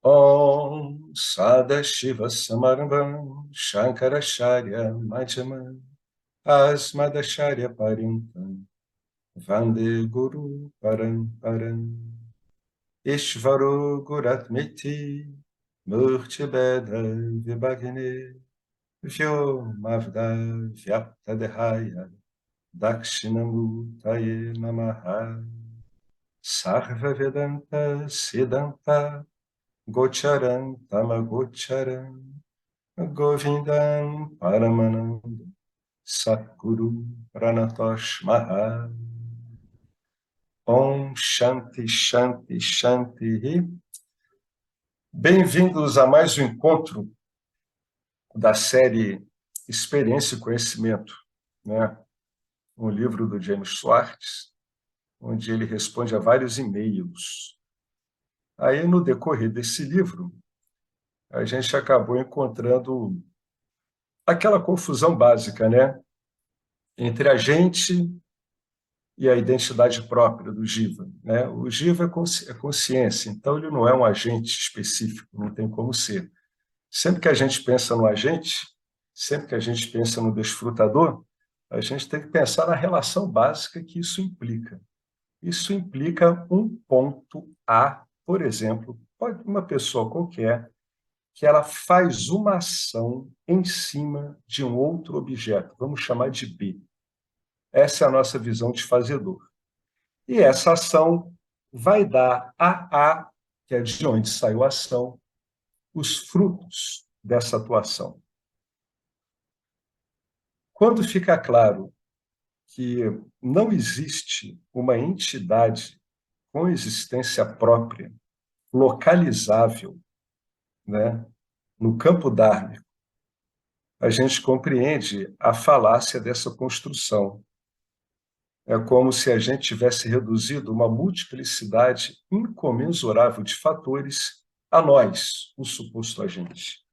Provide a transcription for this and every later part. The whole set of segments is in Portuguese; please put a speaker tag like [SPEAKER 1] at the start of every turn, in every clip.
[SPEAKER 1] Om Sadashiva Samarambam Shankaracharya Madhyamam Asmadacharya Parintam Vande Guru Paramparam Ishvaro Guratmiti Murtibeda Vibhagne Vyomavda Vyaptadehaya Dakshinamurtaye Namaha Sarva Vedanta Siddhanta Gocharan Tamagocharan Govindam Paramananda Satguru Pranatosh Maha Om Shanti Shanti Shanti. Bem-vindos a mais um encontro da série Experiência e Conhecimento, né? Um livro do James Schwartz, onde ele responde a vários e-mails. Aí, no decorrer desse livro, a gente acabou encontrando aquela confusão básica, né? Entre a gente e a identidade própria do Jiva, né? O Jiva é consciência, então ele não é um agente específico, não tem como ser. Sempre que a gente pensa no agente, sempre que a gente pensa no desfrutador, a gente tem que pensar na relação básica que isso implica. Isso implica um ponto A, por exemplo, pode uma pessoa qualquer, que ela faz uma ação em cima de um outro objeto, vamos chamar de B. Essa é a nossa visão de fazedor. E essa ação vai dar a A, que é de onde saiu a ação, os frutos dessa atuação. Quando fica claro que não existe uma entidade com existência própria, localizável, né, no campo dármico, a gente compreende a falácia dessa construção. É como se a gente tivesse reduzido uma multiplicidade incomensurável de fatores a nós, o suposto agente.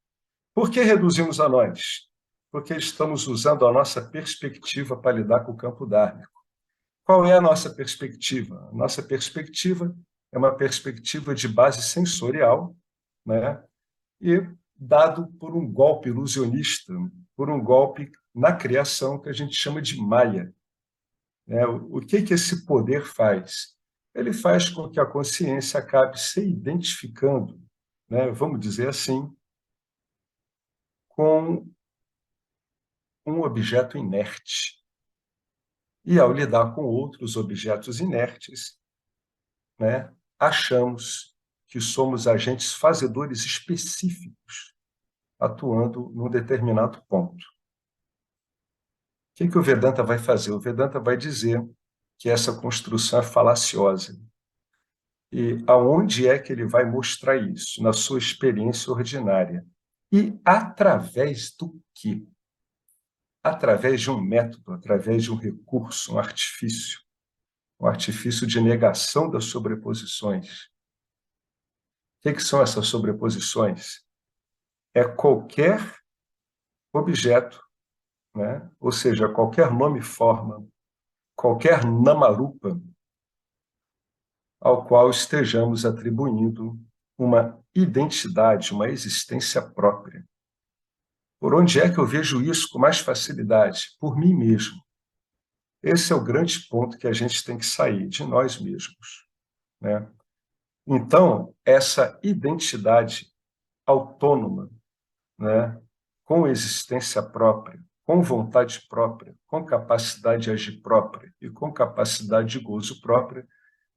[SPEAKER 1] Por que reduzimos a nós? Porque estamos usando a nossa perspectiva para lidar com o campo dármico. Qual é a nossa perspectiva? A nossa perspectiva é uma perspectiva de base sensorial, né? E dado por um golpe ilusionista, por um golpe na criação que a gente chama de Maya. O que esse poder faz? Ele faz com que a consciência acabe se identificando, né, vamos dizer assim, com um objeto inerte. E, ao lidar com outros objetos inertes, né, achamos que somos agentes fazedores específicos, atuando num determinado ponto. O que o Vedanta vai fazer? O Vedanta vai dizer que essa construção é falaciosa. E aonde é que ele vai mostrar isso? Na sua experiência ordinária. E através do quê? Através de um método, através de um recurso, um artifício de negação das sobreposições. O que são essas sobreposições? É qualquer objeto, né? Ou seja, qualquer nome e forma, qualquer namarupa, ao qual estejamos atribuindo uma identidade, uma existência própria. Por onde é que eu vejo isso com mais facilidade? Por mim mesmo. Esse é o grande ponto que a gente tem que sair de nós mesmos, né? Então, essa identidade autônoma, né, com existência própria, com vontade própria, com capacidade de agir própria e com capacidade de gozo própria,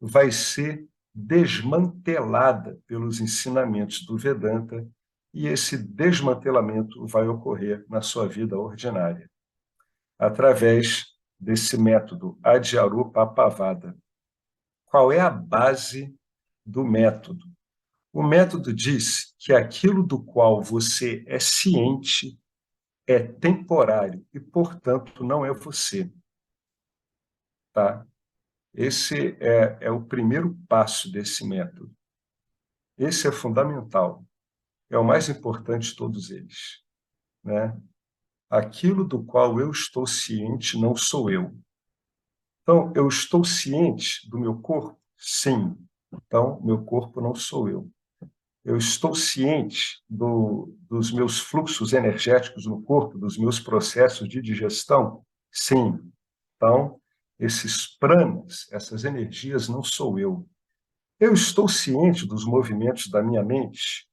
[SPEAKER 1] vai ser desmantelada pelos ensinamentos do Vedanta, e esse desmantelamento vai ocorrer na sua vida ordinária, através desse método Adhyarupa-Pavada. Qual é a base do método? O método diz que aquilo do qual você é ciente é temporário e, portanto, não é você. Tá? Esse é o primeiro passo desse método. Esse é fundamental. É o mais importante de todos eles, né? Aquilo do qual eu estou ciente não sou eu. Então, eu estou ciente do meu corpo? Sim. Então, meu corpo não sou eu. Eu estou ciente dos meus fluxos energéticos no corpo, dos meus processos de digestão? Sim. Então, esses pranas, essas energias, não sou eu. Eu estou ciente dos movimentos da minha mente?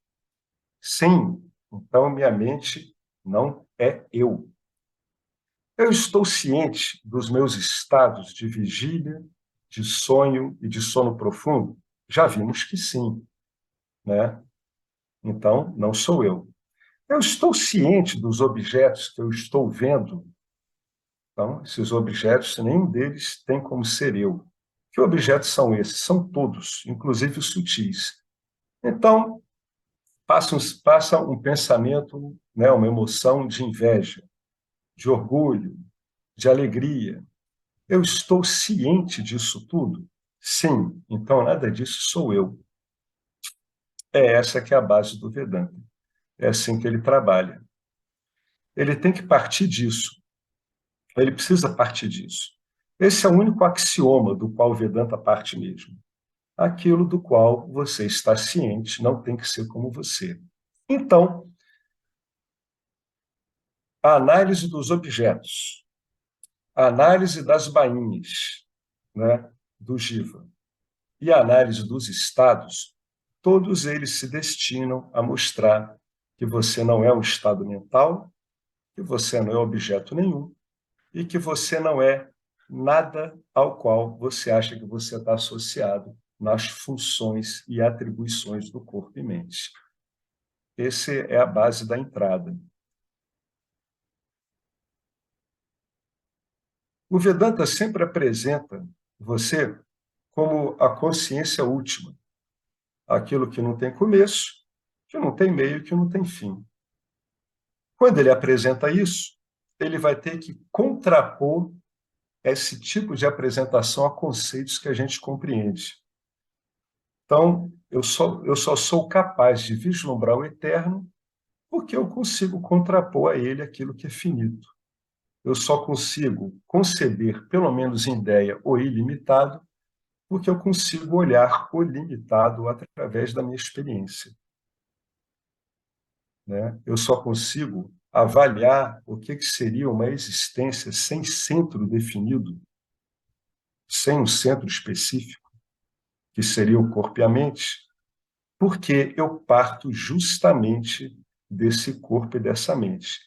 [SPEAKER 1] Sim. Então, minha mente não é eu. Eu estou ciente dos meus estados de vigília, de sonho e de sono profundo? Já vimos que sim, né? Então, não sou eu. Eu estou ciente dos objetos que eu estou vendo? Então, esses objetos, nenhum deles tem como ser eu. Que objetos são esses? São todos, inclusive os sutis. Então, passa um pensamento, né, uma emoção de inveja, de orgulho, de alegria. Eu estou ciente disso tudo? Sim. Então, nada disso sou eu. É essa que é a base do Vedanta. É assim que ele trabalha. Ele tem que partir disso. Ele precisa partir disso. Esse é o único axioma do qual o Vedanta parte mesmo. Aquilo do qual você está ciente não tem que ser como você. Então, a análise dos objetos, a análise das bainhas, né, do Jiva, e a análise dos estados, todos eles se destinam a mostrar que você não é um estado mental, que você não é objeto nenhum e que você não é nada ao qual você acha que você está associado nas funções e atribuições do corpo e mente. Essa é a base da entrada. O Vedanta sempre apresenta você como a consciência última, aquilo que não tem começo, que não tem meio, que não tem fim. Quando ele apresenta isso, ele vai ter que contrapor esse tipo de apresentação a conceitos que a gente compreende. Então, eu só sou capaz de vislumbrar o eterno porque eu consigo contrapor a ele aquilo que é finito. Eu só consigo conceber, pelo menos em ideia, o ilimitado, porque eu consigo olhar o limitado através da minha experiência, né? Eu só consigo avaliar o que seria uma existência sem centro definido, sem um centro específico, que seria o corpo e a mente, porque eu parto justamente desse corpo e dessa mente.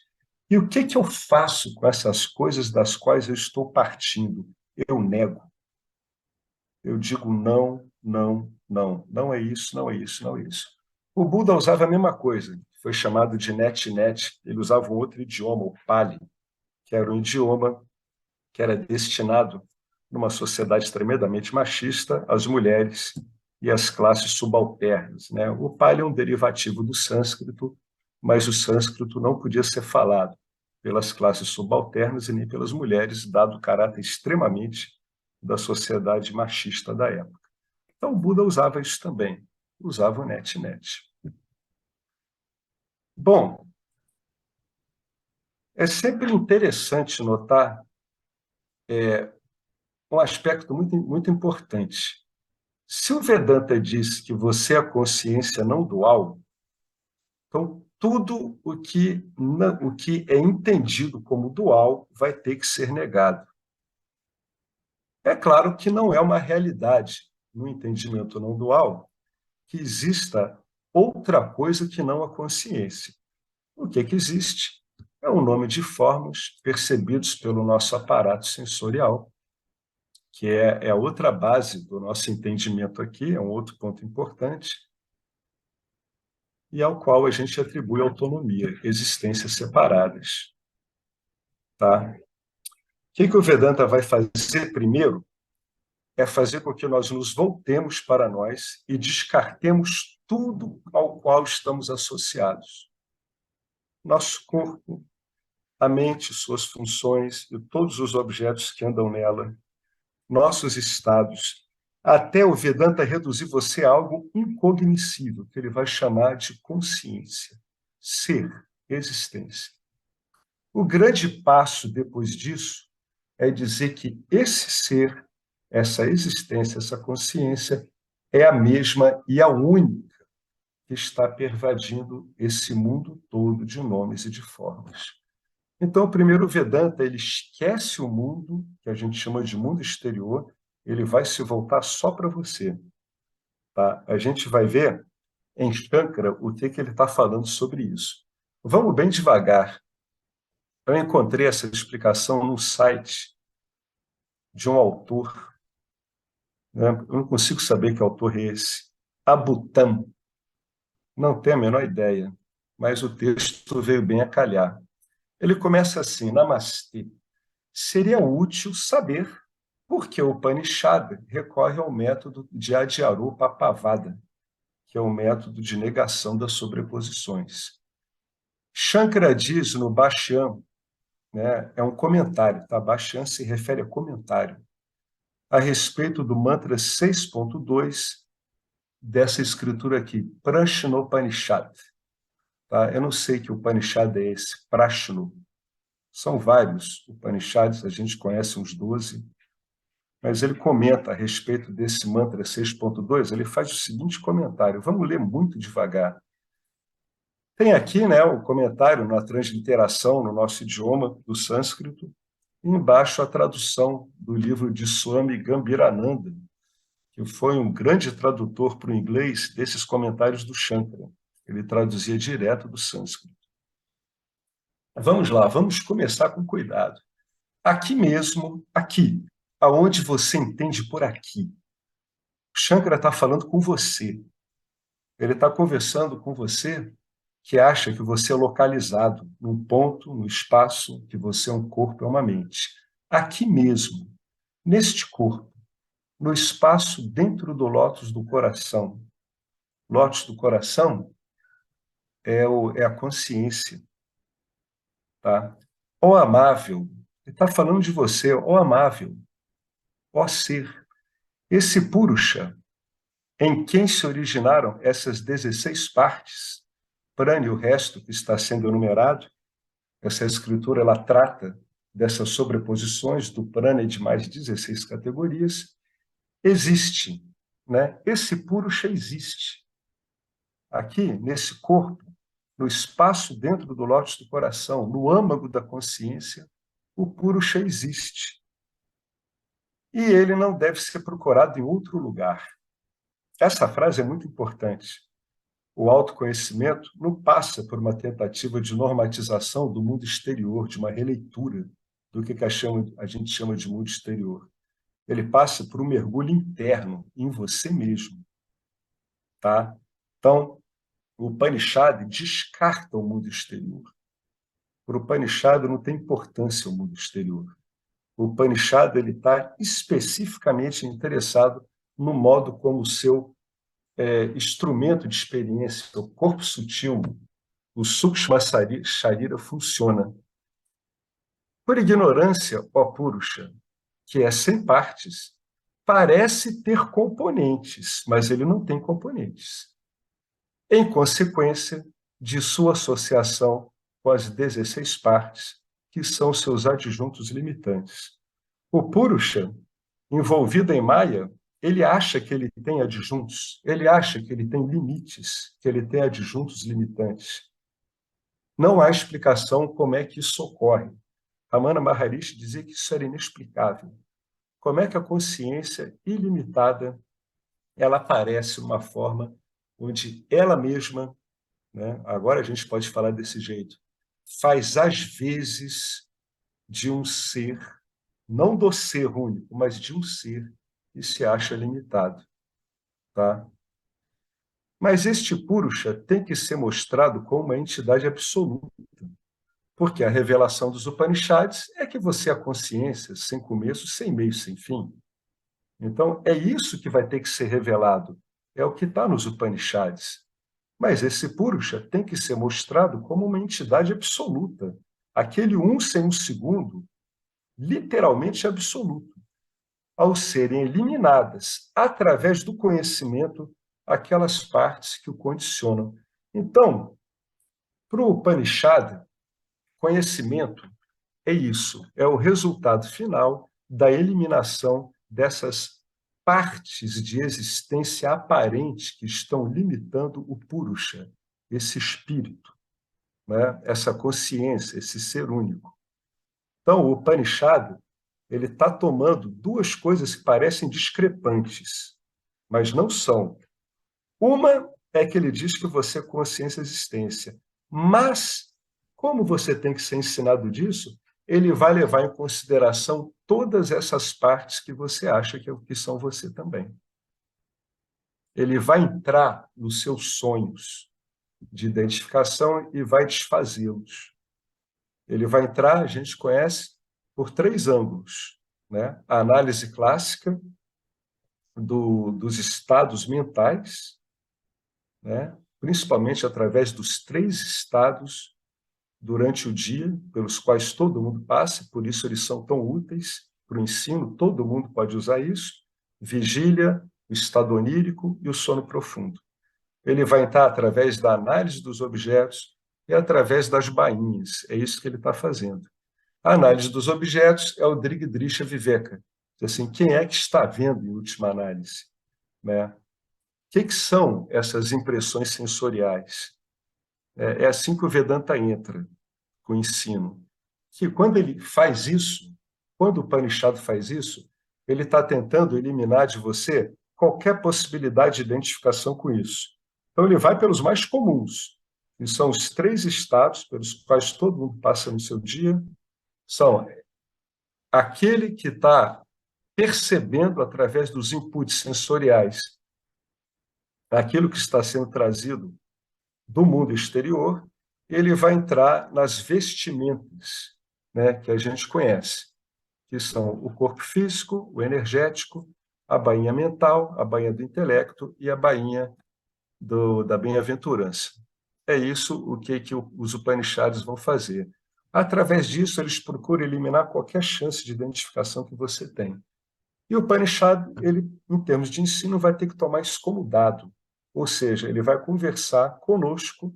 [SPEAKER 1] E o que eu faço com essas coisas das quais eu estou partindo? Eu nego. Eu digo não, não, não. Não é isso, não é isso, não é isso. O Buda usava a mesma coisa. Foi chamado de net-net. Ele usava um outro idioma, o Pali, que era um idioma que era destinado, numa sociedade tremendamente machista, às mulheres e às classes subalternas, né? O Pali é um derivativo do sânscrito, mas o sânscrito não podia ser falado pelas classes subalternas e nem pelas mulheres, dado o caráter extremamente da sociedade machista da época. Então, o Buda usava isso também, usava o net-net. Bom, é sempre interessante notar um aspecto muito importante. Se o Vedanta diz que você é a consciência não dual, então tudo o que é entendido como dual vai ter que ser negado. É claro que não é uma realidade, no entendimento não dual, que exista outra coisa que não a consciência. O que existe é um nome de formas percebidos pelo nosso aparato sensorial, que é a outra base do nosso entendimento aqui, é um outro ponto importante, e ao qual a gente atribui autonomia, existências separadas. Tá? O que o Vedanta vai fazer primeiro é fazer com que nós nos voltemos para nós e descartemos tudo ao qual estamos associados. Nosso corpo, a mente, suas funções e todos os objetos que andam nela, nossos estados, até o Vedanta reduzir você a algo incognoscível, que ele vai chamar de consciência, ser, existência. O grande passo depois disso é dizer que esse ser, essa existência, essa consciência, é a mesma e a única que está pervadindo esse mundo todo de nomes e de formas. Então, o primeiro Vedanta, ele esquece o mundo, que a gente chama de mundo exterior, ele vai se voltar só para você. Tá? A gente vai ver em Shankara o que ele está falando sobre isso. Vamos bem devagar. Eu encontrei essa explicação no site de um autor, né? Eu não consigo saber que autor é esse. Abutam. Não tenho a menor ideia, mas o texto veio bem a calhar. Ele começa assim, Namastê. Seria útil saber por que o Upanishad recorre ao método de Adhyarupapavada, que é o método de negação das sobreposições. Shankara diz no Bhashyan, né, é um comentário, tá? Bhashyan se refere a comentário, a respeito do mantra 6.2 dessa escritura aqui, Prashnopanishad. Tá? Eu não sei que Upanishad é esse, Prashno. São vários Upanishads, a gente conhece uns 12, mas ele comenta a respeito desse mantra 6.2, ele faz o seguinte comentário, vamos ler muito devagar. Tem aqui, né, o comentário na transliteração no nosso idioma do sânscrito, e embaixo a tradução do livro de Swami Gambhirananda, que foi um grande tradutor para o inglês desses comentários do Shankara. Ele traduzia direto do sânscrito. Vamos lá, vamos começar com cuidado. Aqui mesmo, aqui, aonde você entende por aqui. O Shankara está falando com você. Ele está conversando com você que acha que você é localizado num ponto, no espaço, que você é um corpo, é uma mente. Aqui mesmo, neste corpo, no espaço dentro do lótus do coração. Lótus do coração é a consciência. Tá? Ó amável, ele está falando de você, ó amável, ó ser. Esse Purusha, em quem se originaram essas 16 partes, prana e o resto que está sendo enumerado, essa escritura ela trata dessas sobreposições do prana e de mais 16 categorias, existe. Né? Esse Purusha existe. Aqui, nesse corpo, no espaço dentro do lótus do coração, no âmago da consciência, o Purusha existe. E ele não deve ser procurado em outro lugar. Essa frase é muito importante. O autoconhecimento não passa por uma tentativa de normatização do mundo exterior, de uma releitura do que a gente chama de mundo exterior. Ele passa por um mergulho interno em você mesmo. Tá? Então, o Upanishad descarta o mundo exterior. Para o Upanishad não tem importância o mundo exterior. O Upanishad está especificamente interessado no modo como o seu instrumento de experiência, o corpo sutil, o Sukshma Sharira funciona. Por ignorância, ó Purusha, que é sem partes, parece ter componentes, mas ele não tem componentes. Em consequência de sua associação com as 16 partes, que são seus adjuntos limitantes. O Purusha, envolvido em Maya, ele acha que ele tem adjuntos, ele acha que ele tem limites, que ele tem adjuntos limitantes. Não há explicação como é que isso ocorre. Ramana Maharishi dizia que isso era inexplicável. Como é que a consciência ilimitada ela aparece numa forma onde ela mesma, né, agora a gente pode falar desse jeito, faz às vezes de um ser, não do ser único, mas de um ser que se acha limitado. Tá? Mas este Purusha tem que ser mostrado como uma entidade absoluta, porque a revelação dos Upanishads é que você é a consciência, sem começo, sem meio, sem fim. Então, é isso que vai ter que ser revelado, é o que está nos Upanishads. Mas esse Purusha tem que ser mostrado como uma entidade absoluta, aquele um sem um segundo, literalmente absoluto, ao serem eliminadas através do conhecimento aquelas partes que o condicionam. Então, para o Upanishad, conhecimento é isso, é o resultado final da eliminação dessas partes de existência aparente que estão limitando o Purusha, esse espírito, né? Essa consciência, esse ser único. Então, o Upanishad ele está tomando duas coisas que parecem discrepantes, mas não são. Uma é que ele diz que você é consciência e existência, mas, como você tem que ser ensinado disso, ele vai levar em consideração todas essas partes que você acha que são você também. Ele vai entrar nos seus sonhos de identificação e vai desfazê-los. Ele vai entrar, a gente conhece, por três ângulos, né? A análise clássica dos estados mentais, né? Principalmente através dos três estados durante o dia, pelos quais todo mundo passa, por isso eles são tão úteis para o ensino, todo mundo pode usar isso: vigília, o estado onírico e o sono profundo. Ele vai entrar através da análise dos objetos e através das bainhas, é isso que ele está fazendo. A análise dos objetos é o Drigdrisha Viveka, assim, quem é que está vendo em última análise, né? O que são essas impressões sensoriais? É assim que o Vedanta entra com o ensino. Que quando ele faz isso, quando o Upanishad faz isso, ele está tentando eliminar de você qualquer possibilidade de identificação com isso. Então, ele vai pelos mais comuns, que são os três estados pelos quais todo mundo passa no seu dia, são aquele que está percebendo através dos inputs sensoriais aquilo que está sendo trazido do mundo exterior, ele vai entrar nas vestimentas, né, que a gente conhece, que são o corpo físico, o energético, a bainha mental, a bainha do intelecto e a bainha da bem-aventurança. É isso o que os Upanishads vão fazer. Através disso, eles procuram eliminar qualquer chance de identificação que você tem. E o Upanishad, ele, em termos de ensino, vai ter que tomar isso como dado. Ou seja, ele vai conversar conosco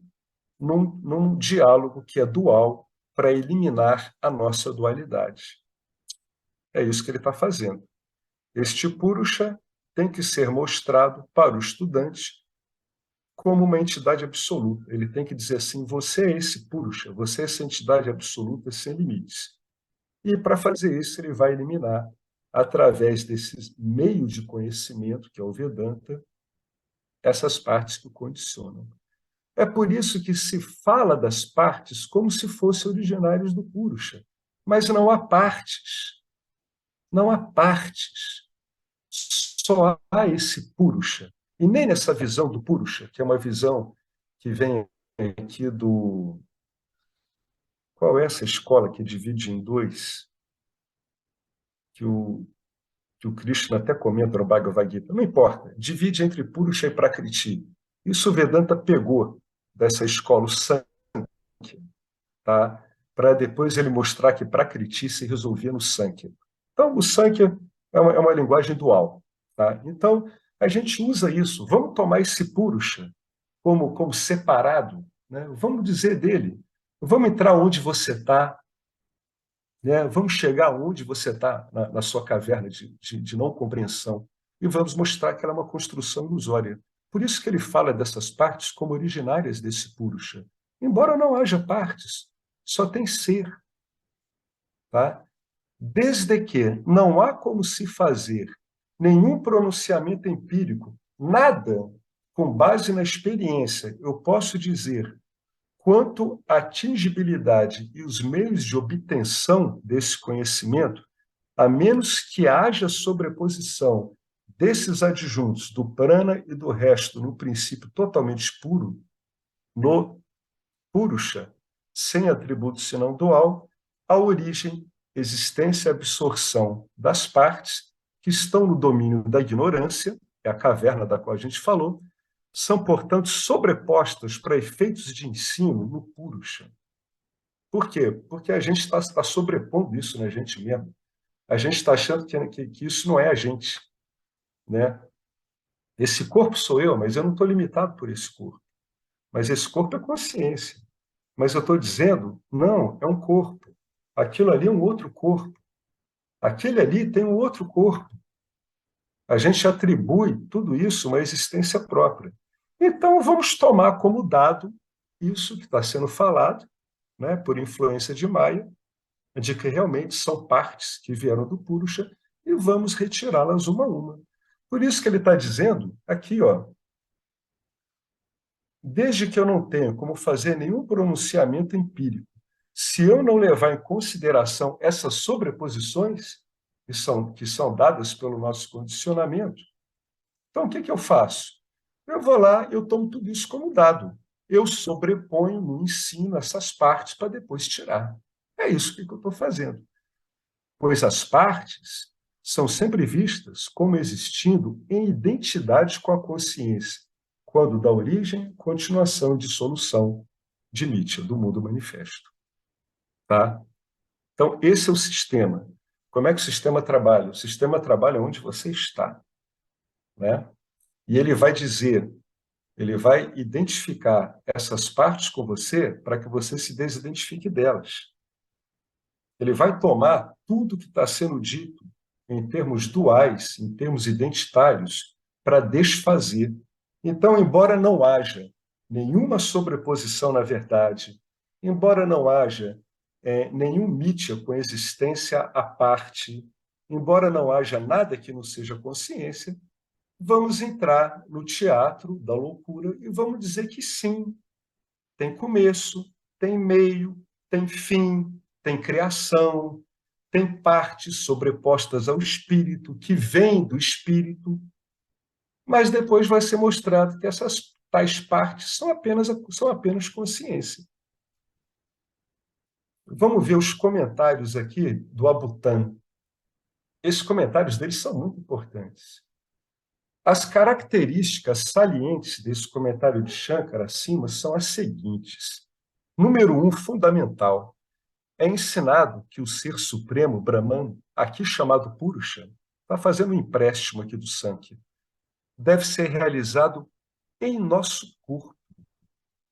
[SPEAKER 1] num diálogo que é dual para eliminar a nossa dualidade. É isso que ele está fazendo. Este Purusha tem que ser mostrado para o estudante como uma entidade absoluta. Ele tem que dizer assim: você é esse Purusha, você é essa entidade absoluta sem limites. E para fazer isso, ele vai eliminar, através desse meio de conhecimento, que é o Vedanta, essas partes que o condicionam. É por isso que se fala das partes como se fossem originários do Purusha. Mas não há partes. Não há partes. Só há esse Purusha. E nem nessa visão do Purusha, que é uma visão que vem aqui do... Qual é essa escola que divide em dois? Que o Krishna até comenta no Bhagavad Gita. Não importa. Divide entre Purusha e Prakriti. Isso o Vedanta pegou dessa escola, o Sankhya, tá? Para depois ele mostrar que Prakriti se resolvia no Sankhya. Então, o Sankhya é uma linguagem dual. Tá? Então, a gente usa isso. Vamos tomar esse Purusha como separado, né? Vamos dizer dele. Vamos entrar onde você está, né? Vamos chegar onde você está, na sua caverna de não compreensão, e vamos mostrar que ela é uma construção ilusória. Por isso que ele fala dessas partes como originárias desse Purusha. Embora não haja partes, só tem ser. Tá? Desde que não há como se fazer nenhum pronunciamento empírico, nada com base na experiência, eu posso dizer quanto à atingibilidade e os meios de obtenção desse conhecimento, a menos que haja sobreposição desses adjuntos, do prana e do resto, no princípio totalmente puro, no Purusha, sem atributo senão dual, a origem, existência e absorção das partes que estão no domínio da ignorância, é a caverna da qual a gente falou, são, portanto, sobrepostas para efeitos de ensino no Purusha. Por quê? Porque a gente está sobrepondo isso na gente mesmo. A gente está achando que isso não é a gente, né? Esse corpo sou eu, mas eu não estou limitado por esse corpo. Mas esse corpo é consciência. Mas eu estou dizendo, não, é um corpo. Aquilo ali é um outro corpo. Aquele ali tem um outro corpo. A gente atribui tudo isso uma existência própria. Então, vamos tomar como dado isso que está sendo falado, né, por influência de Maia, de que realmente são partes que vieram do Purusha e vamos retirá-las uma a uma. Por isso que ele está dizendo aqui, ó, desde que eu não tenha como fazer nenhum pronunciamento empírico, se eu não levar em consideração essas sobreposições que são dadas pelo nosso condicionamento, então o que eu faço? Eu vou lá, eu tomo tudo isso como dado. Eu sobreponho no ensino essas partes para depois tirar. É isso que eu estou fazendo. Pois as partes são sempre vistas como existindo em identidade com a consciência, quando dá origem, continuação de solução de Nietzsche, do mundo manifesto. Tá? Então, esse é o sistema. Como é que o sistema trabalha? O sistema trabalha onde você está. Né? E ele vai dizer, ele vai identificar essas partes com você para que você se desidentifique delas. Ele vai tomar tudo que está sendo dito em termos duais, em termos identitários, para desfazer. Então, embora não haja nenhuma sobreposição na verdade, embora não haja nenhum mítia com existência à parte, embora não haja nada que não seja consciência, vamos entrar no teatro da loucura e vamos dizer que sim, tem começo, tem meio, tem fim, tem criação, tem partes sobrepostas ao espírito, que vêm do espírito, mas depois vai ser mostrado que essas tais partes são apenas consciência. Vamos ver os comentários aqui do Abutan. Esses comentários deles são muito importantes. As características salientes desse comentário de Shankara acima são as seguintes. Número 1, fundamental. É ensinado que o Ser Supremo, Brahman, aqui chamado Purusha, está fazendo um empréstimo aqui do Sankhya, deve ser realizado em nosso corpo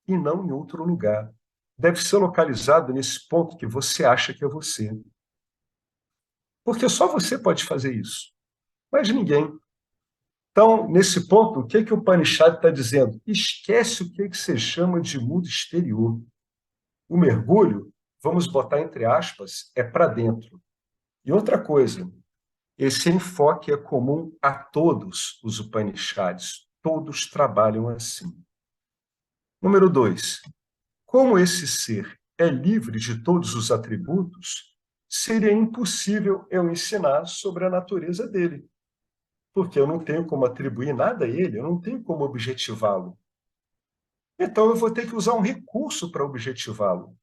[SPEAKER 1] e não em outro lugar. Deve ser localizado nesse ponto que você acha que é você. Porque só você pode fazer isso, mas ninguém. Então, nesse ponto, o que o Upanishad está dizendo? Esquece o que você chama de mundo exterior. O mergulho, vamos botar entre aspas, é para dentro. E outra coisa, esse enfoque é comum a todos os Upanishads. Todos trabalham assim. Número 2. Como esse ser é livre de todos os atributos, seria impossível eu ensinar sobre a natureza dele, porque eu não tenho como atribuir nada a ele, eu não tenho como objetivá-lo. Então, eu vou ter que usar um recurso para objetivá-lo.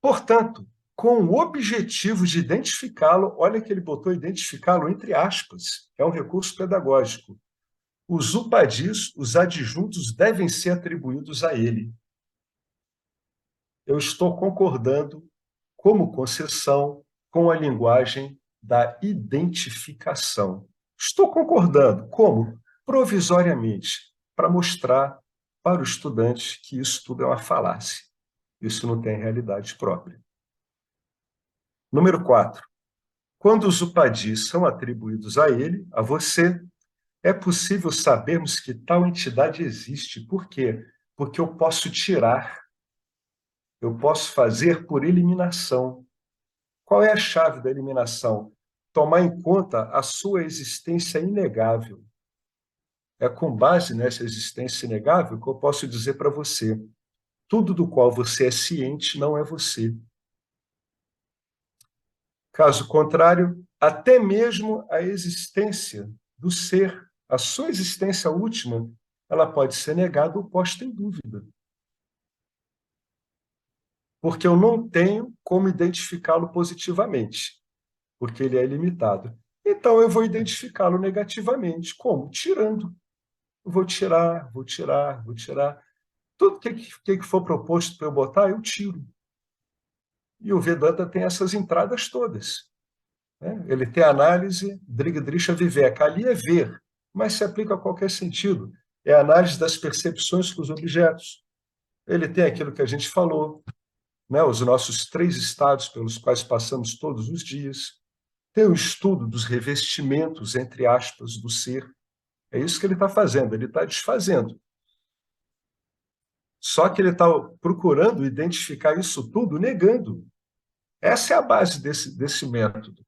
[SPEAKER 1] Portanto, com o objetivo de identificá-lo, olha que ele botou identificá-lo entre aspas, é um recurso pedagógico. Os upadis, os adjuntos, devem ser atribuídos a ele. Eu estou concordando, como concessão, com a linguagem da identificação. Estou concordando. Como? Provisoriamente, para mostrar para o estudante que isso tudo é uma falácia. Isso não tem realidade própria. Número 4. Quando os upadis são atribuídos a ele, a você, é possível sabermos que tal entidade existe. Por quê? Porque eu posso tirar, eu posso fazer por eliminação. Qual é a chave da eliminação? Tomar em conta a sua existência inegável. É com base nessa existência inegável que eu posso dizer para você: tudo do qual você é ciente não é você. Caso contrário, até mesmo a existência do ser, a sua existência última, ela pode ser negada ou posta em dúvida. Porque eu não tenho como identificá-lo positivamente, porque ele é ilimitado. Então, eu vou identificá-lo negativamente. Como? Tirando. Vou tirar, vou tirar, vou tirar. Tudo que for proposto para eu botar, eu tiro. E o Vedanta tem essas entradas todas. Né? Ele tem a análise Drigdrisha Viveka. Ali é ver, mas se aplica a qualquer sentido. É a análise das percepções com os objetos. Ele tem aquilo que a gente falou, né? Os nossos 3 estados pelos quais passamos todos os dias. tem o estudo dos revestimentos, entre aspas, do ser. É isso que ele está fazendo, ele está desfazendo. Só que ele está procurando identificar isso tudo negando. Essa é a base desse método.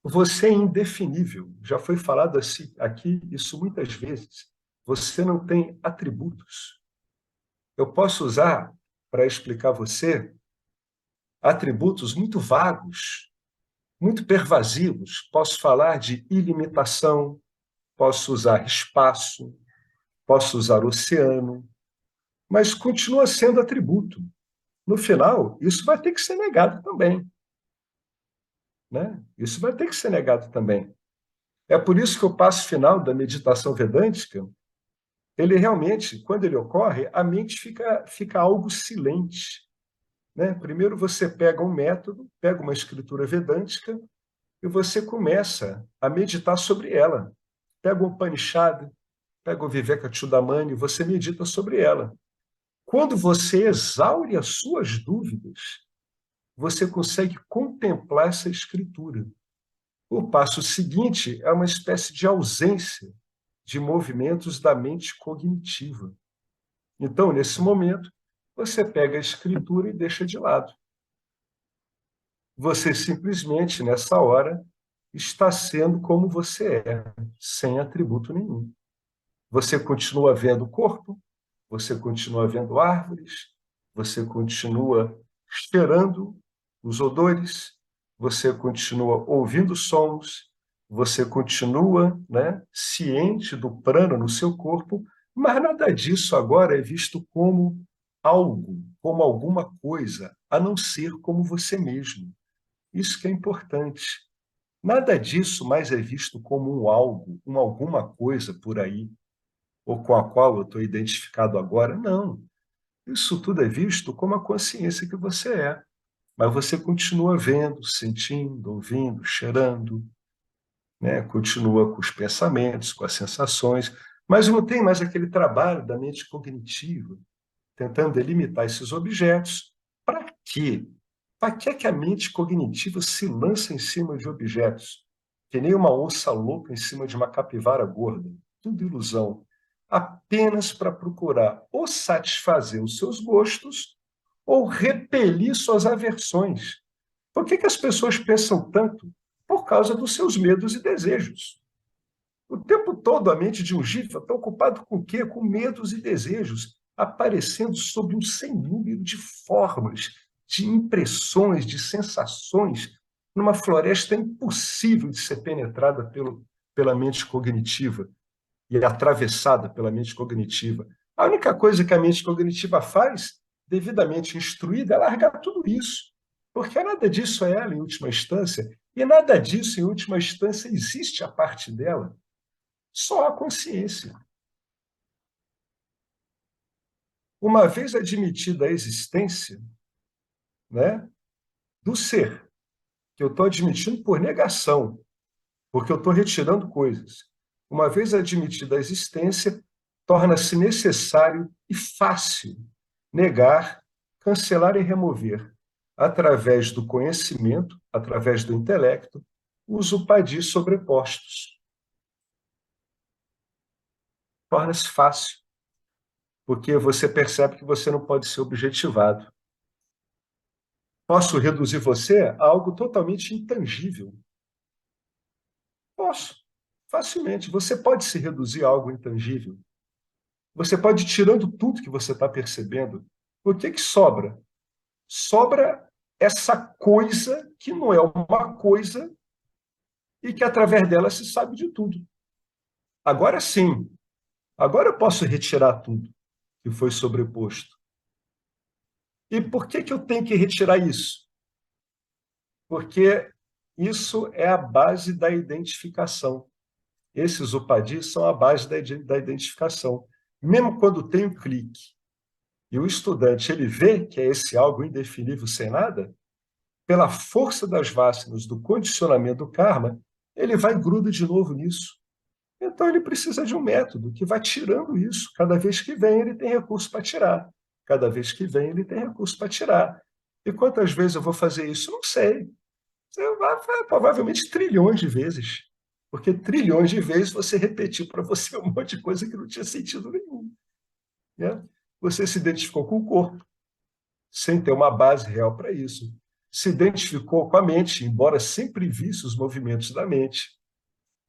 [SPEAKER 1] Você é indefinível. Já foi falado assim, aqui isso muitas vezes. Você não tem atributos. Eu posso usar, para explicar a você, atributos muito vagos, muito pervasivos. Posso falar de ilimitação, posso usar espaço, posso usar oceano, mas continua sendo atributo. No final, isso vai ter que ser negado também, né? Isso vai ter que ser negado também. É por isso que o passo final da meditação vedântica, ele realmente, quando ele ocorre, a mente fica algo silente, né? Primeiro você pega um método, pega uma escritura vedântica e você começa a meditar sobre ela. Pega o Upanishad, pega o Vivekachudamani, você medita sobre ela. Quando você exaure as suas dúvidas, você consegue contemplar essa escritura. O passo seguinte é uma espécie de ausência de movimentos da mente cognitiva. Então, nesse momento, você pega a escritura e deixa de lado. Você simplesmente, nessa hora, está sendo como você é, sem atributo nenhum. Você continua vendo o corpo, você continua vendo árvores, você continua cheirando os odores, você continua ouvindo sons, você continua, né, ciente do prana no seu corpo, mas nada disso agora é visto como algo, como alguma coisa, a não ser como você mesmo. Isso que é importante. Nada disso mais é visto como um algo, uma alguma coisa por aí, ou com a qual eu estou identificado agora. Não. Isso tudo é visto como a consciência que você é. Mas você continua vendo, sentindo, ouvindo, cheirando, né? Continua com os pensamentos, com as sensações, mas não tem mais aquele trabalho da mente cognitiva, tentando delimitar esses objetos. Para quê? Para que é que a mente cognitiva se lança em cima de objetos? Que nem uma onça louca em cima de uma capivara gorda. Tudo ilusão. Apenas para procurar ou satisfazer os seus gostos ou repelir suas aversões. Por que as pessoas pensam tanto? Por causa dos seus medos e desejos. O tempo todo a mente de um jiva está ocupada com o quê? Com medos e desejos, aparecendo sob um sem número de formas, de impressões, de sensações, numa floresta impossível de ser penetrada pela mente cognitiva e atravessada pela mente cognitiva. A única coisa que a mente cognitiva faz, devidamente instruída, é largar tudo isso, porque nada disso é ela, em última instância, e nada disso, em última instância, existe a parte dela. Só a consciência. Uma vez admitida a existência, né, do ser, que eu estou admitindo por negação, porque eu estou retirando coisas. Uma vez admitida a existência, torna-se necessário e fácil negar, cancelar e remover, através do conhecimento, através do intelecto, os upadis sobrepostos. Torna-se fácil, porque você percebe que você não pode ser objetivado. Posso reduzir você a algo totalmente intangível? Posso, facilmente. Você pode se reduzir a algo intangível. Você pode ir tirando tudo que você está percebendo. O que sobra? Sobra essa coisa que não é uma coisa e que através dela se sabe de tudo. Agora sim, agora eu posso retirar tudo que foi sobreposto. E por que eu tenho que retirar isso? Porque isso é a base da identificação. Esses upadis são a base da identificação. Mesmo quando tem um clique e o estudante ele vê que é esse algo indefinível sem nada, pela força das vasanas, do condicionamento do karma, ele vai e gruda de novo nisso. Então ele precisa de um método que vai tirando isso. Cada vez que vem, ele tem recurso para tirar. Cada vez que vem, ele tem recurso para tirar. E quantas vezes eu vou fazer isso? Não sei. Você vai provavelmente trilhões de vezes. Porque trilhões de vezes você repetiu para você um monte de coisa que não tinha sentido nenhum. Né? Você se identificou com o corpo, sem ter uma base real para isso. Se identificou com a mente, embora sempre visse os movimentos da mente.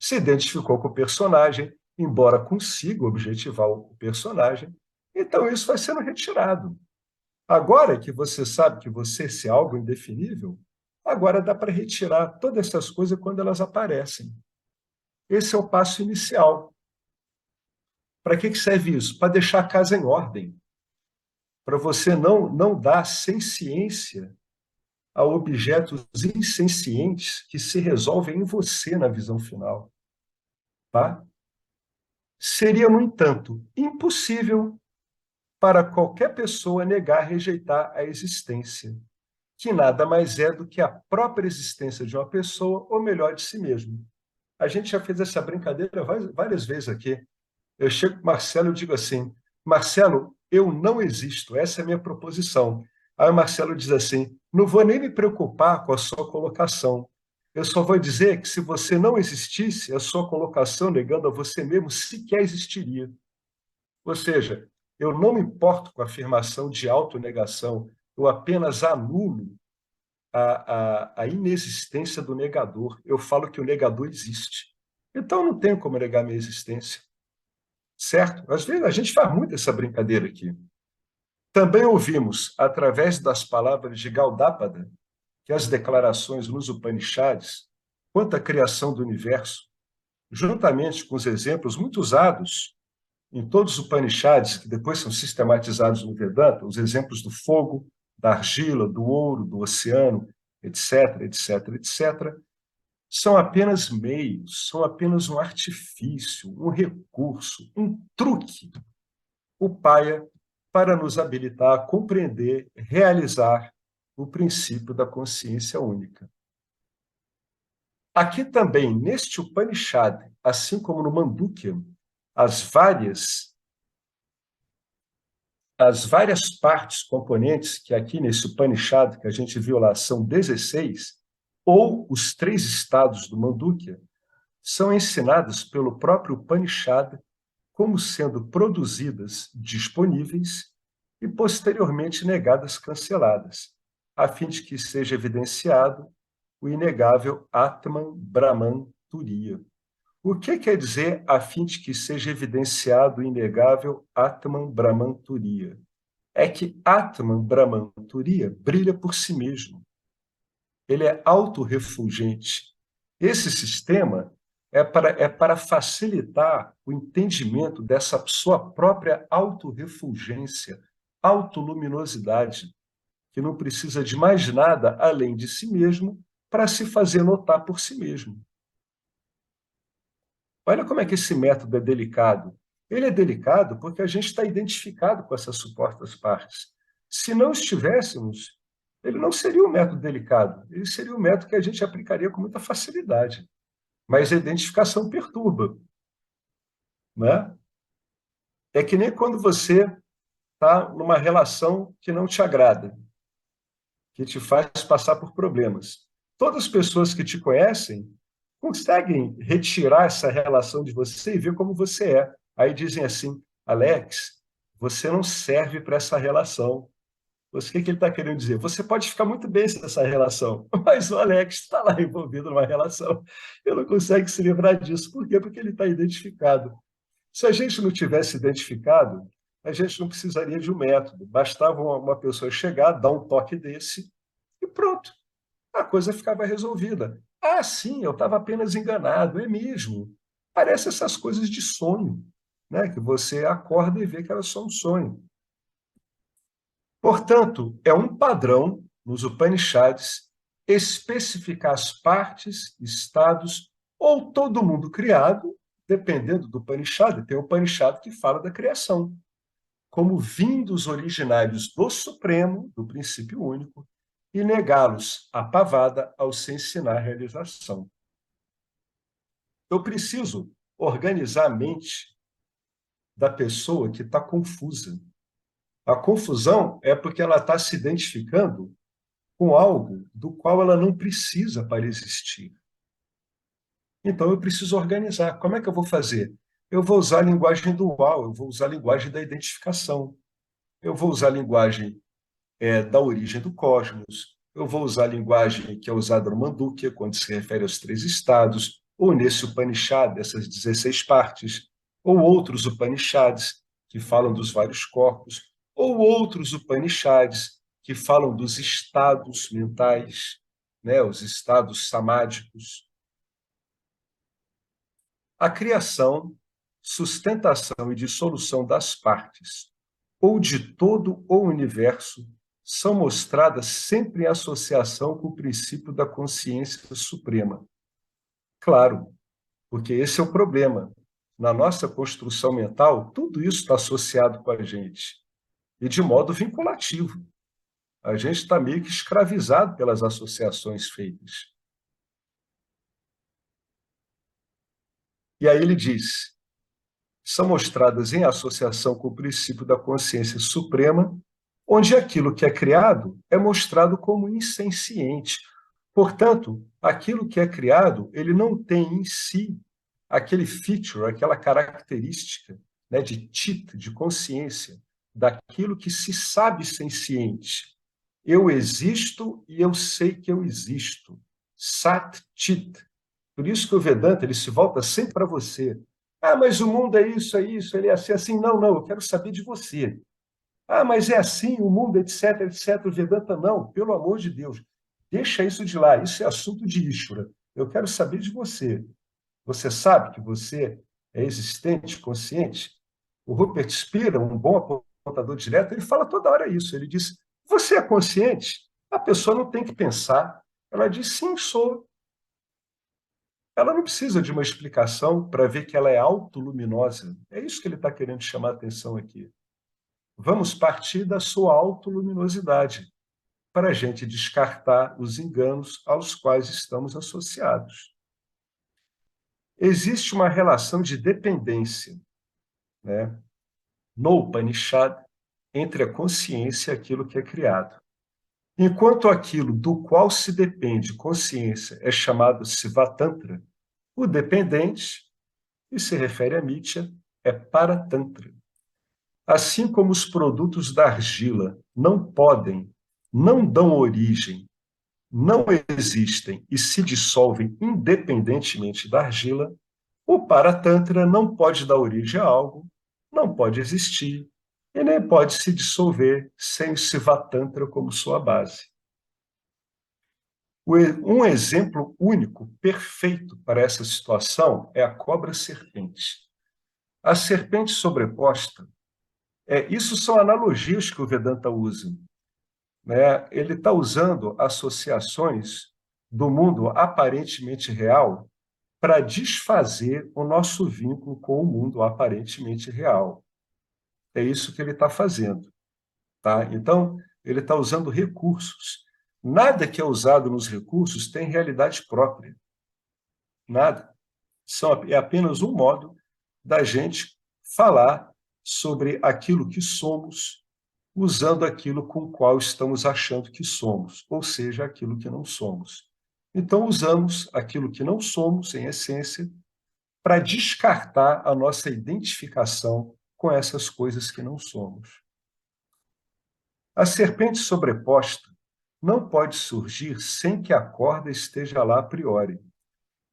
[SPEAKER 1] Se identificou com o personagem, embora consiga objetivar o personagem. Então, isso vai sendo retirado. Agora que você sabe que você é algo indefinível, agora dá para retirar todas essas coisas quando elas aparecem. Esse é o passo inicial. Para que serve isso? Para deixar a casa em ordem. Para você não dar ciência a objetos insencientes que se resolvem em você na visão final. Tá? Seria, no entanto, impossível para qualquer pessoa negar, rejeitar a existência, que nada mais é do que a própria existência de uma pessoa, ou melhor, de si mesmo. A gente já fez essa brincadeira várias vezes aqui. Eu chego para o Marcelo e digo assim, Marcelo, eu não existo, essa é a minha proposição. Aí o Marcelo diz assim, não vou nem me preocupar com a sua colocação. Eu só vou dizer que se você não existisse, a sua colocação negando a você mesmo sequer existiria. Ou seja, eu não me importo com a afirmação de autonegação, eu apenas anulo a inexistência do negador. Eu falo que o negador existe. Então, eu não tenho como negar minha existência. Certo? Às vezes a gente faz muito essa brincadeira aqui. Também ouvimos, através das palavras de Gaudapada, que as declarações nos Upanishads, quanto à criação do universo, juntamente com os exemplos muito usados em todos os Upanishads, que depois são sistematizados no Vedanta, os exemplos do fogo, da argila, do ouro, do oceano, etc., etc., etc., são apenas meios, são apenas um artifício, um recurso, um truque, o paia, para nos habilitar a compreender, realizar o princípio da consciência única. Aqui também, neste Upanishad, assim como no Mandukya, as várias partes, componentes, que aqui nesse Upanishad, que a gente viu lá, são 16, ou os 3 estados do Mandukya, são ensinadas pelo próprio Upanishad como sendo produzidas disponíveis e posteriormente negadas, canceladas, a fim de que seja evidenciado o inegável Atman Brahman Turiya. O que quer dizer a fim de que seja evidenciado o inegável Atman Brahman Turiya? É que Atman Brahman Turiya brilha por si mesmo. Ele é autorrefulgente. Esse sistema é para facilitar o entendimento dessa sua própria autorrefulgência, autoluminosidade, que não precisa de mais nada além de si mesmo para se fazer notar por si mesmo. Olha como é que esse método é delicado. Ele é delicado porque a gente está identificado com essas supostas partes. Se não estivéssemos, ele não seria um método delicado, ele seria um método que a gente aplicaria com muita facilidade. Mas a identificação perturba. Né? É que nem quando você está numa relação que não te agrada, que te faz passar por problemas. Todas as pessoas que te conhecem conseguem retirar essa relação de você e ver como você é. Aí dizem assim, Alex, você não serve para essa relação. O que ele está querendo dizer? Você pode ficar muito bem nessa relação, mas o Alex está lá envolvido numa relação. Ele não consegue se livrar disso. Por quê? Porque ele está identificado. Se a gente não tivesse identificado, a gente não precisaria de um método. Bastava uma pessoa chegar, dar um toque desse e pronto. A coisa ficava resolvida. Ah, sim, eu estava apenas enganado, é mesmo. Parece essas coisas de sonho, né? Que você acorda e vê que era só um sonho. Portanto, é um padrão nos Upanishads especificar as partes, estados ou todo mundo criado, dependendo do Upanishad. Tem o Upanishad que fala da criação, como vindos originários do Supremo, do princípio único, e negá-los à pavada ao se ensinar a realização. Eu preciso organizar a mente da pessoa que está confusa. A confusão é porque ela está se identificando com algo do qual ela não precisa para existir. Então, eu preciso organizar. Como é que eu vou fazer? Eu vou usar a linguagem dual, eu vou usar a linguagem da identificação, eu vou usar a linguagem da origem do cosmos, eu vou usar a linguagem que é usada no Mandukya, quando se refere aos três estados, ou nesse Upanishad, dessas 16 partes, ou outros Upanishads, que falam dos vários corpos, ou outros Upanishads, que falam dos estados mentais, né, os estados samádicos. A criação, sustentação e dissolução das partes, ou de todo o universo, são mostradas sempre em associação com o princípio da consciência suprema. Claro, porque esse é o problema. Na nossa construção mental, tudo isso está associado com a gente, e de modo vinculativo. A gente está meio que escravizado pelas associações feitas. E aí ele diz: são mostradas em associação com o princípio da consciência suprema, onde aquilo que é criado é mostrado como insenciente. Portanto, aquilo que é criado, ele não tem em si aquele feature, aquela característica, né, de chit, de consciência, daquilo que se sabe senciente. Eu existo e eu sei que eu existo. Sat Chit. Por isso que o Vedanta ele se volta sempre para você. Ah, mas o mundo é isso, ele é assim, assim. Não, não, eu quero saber de você. Ah, mas é assim, o mundo, etc, etc. O Vedanta, não, pelo amor de Deus. Deixa isso de lá, isso é assunto de Ishvara. Eu quero saber de você. Você sabe que você é existente, consciente? O Rupert Spira, um bom apontador direto, ele fala toda hora isso. Ele diz: você é consciente? A pessoa não tem que pensar. Ela diz: sim, sou. Ela não precisa de uma explicação para ver que ela é autoluminosa. É isso que ele está querendo chamar a atenção aqui. Vamos partir da sua autoluminosidade para a gente descartar os enganos aos quais estamos associados. Existe uma relação de dependência, né, no Upanishad, entre a consciência e aquilo que é criado. Enquanto aquilo do qual se depende consciência é chamado Sivatantra, o dependente, e se refere a Mitya, é Paratantra. Assim como os produtos da argila não podem, não dão origem, não existem e se dissolvem independentemente da argila, o Paratantra não pode dar origem a algo, não pode existir e nem pode se dissolver sem o Sivatantra como sua base. Um exemplo único, perfeito para essa situação é a cobra-serpente. A serpente sobreposta, isso são analogias que o Vedanta usa, né? Ele está usando associações do mundo aparentemente real para desfazer o nosso vínculo com o mundo aparentemente real. É isso que ele está fazendo. Tá? Então, ele está usando recursos. Nada que é usado nos recursos tem realidade própria. Nada. É apenas um modo da gente falar sobre aquilo que somos, usando aquilo com o qual estamos achando que somos, ou seja, aquilo que não somos. Então, usamos aquilo que não somos, em essência, para descartar a nossa identificação com essas coisas que não somos. A serpente sobreposta não pode surgir sem que a corda esteja lá a priori.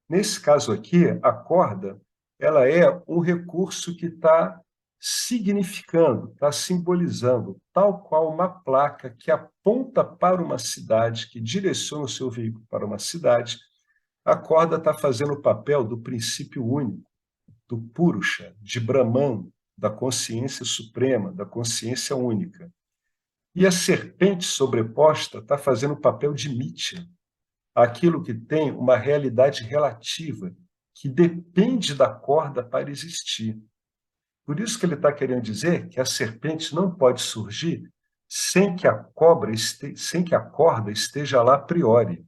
[SPEAKER 1] Nesse caso aqui, a corda ela é um recurso que está significando, está simbolizando, tal qual uma placa que aponta para uma cidade, que direciona o seu veículo para uma cidade. A corda está fazendo o papel do princípio único, do Purusha, de Brahman, da consciência suprema, da consciência única. E a serpente sobreposta está fazendo o papel de Mithya, aquilo que tem uma realidade relativa, que depende da corda para existir. Por isso que ele está querendo dizer que a serpente não pode surgir sem que sem que a corda esteja lá a priori.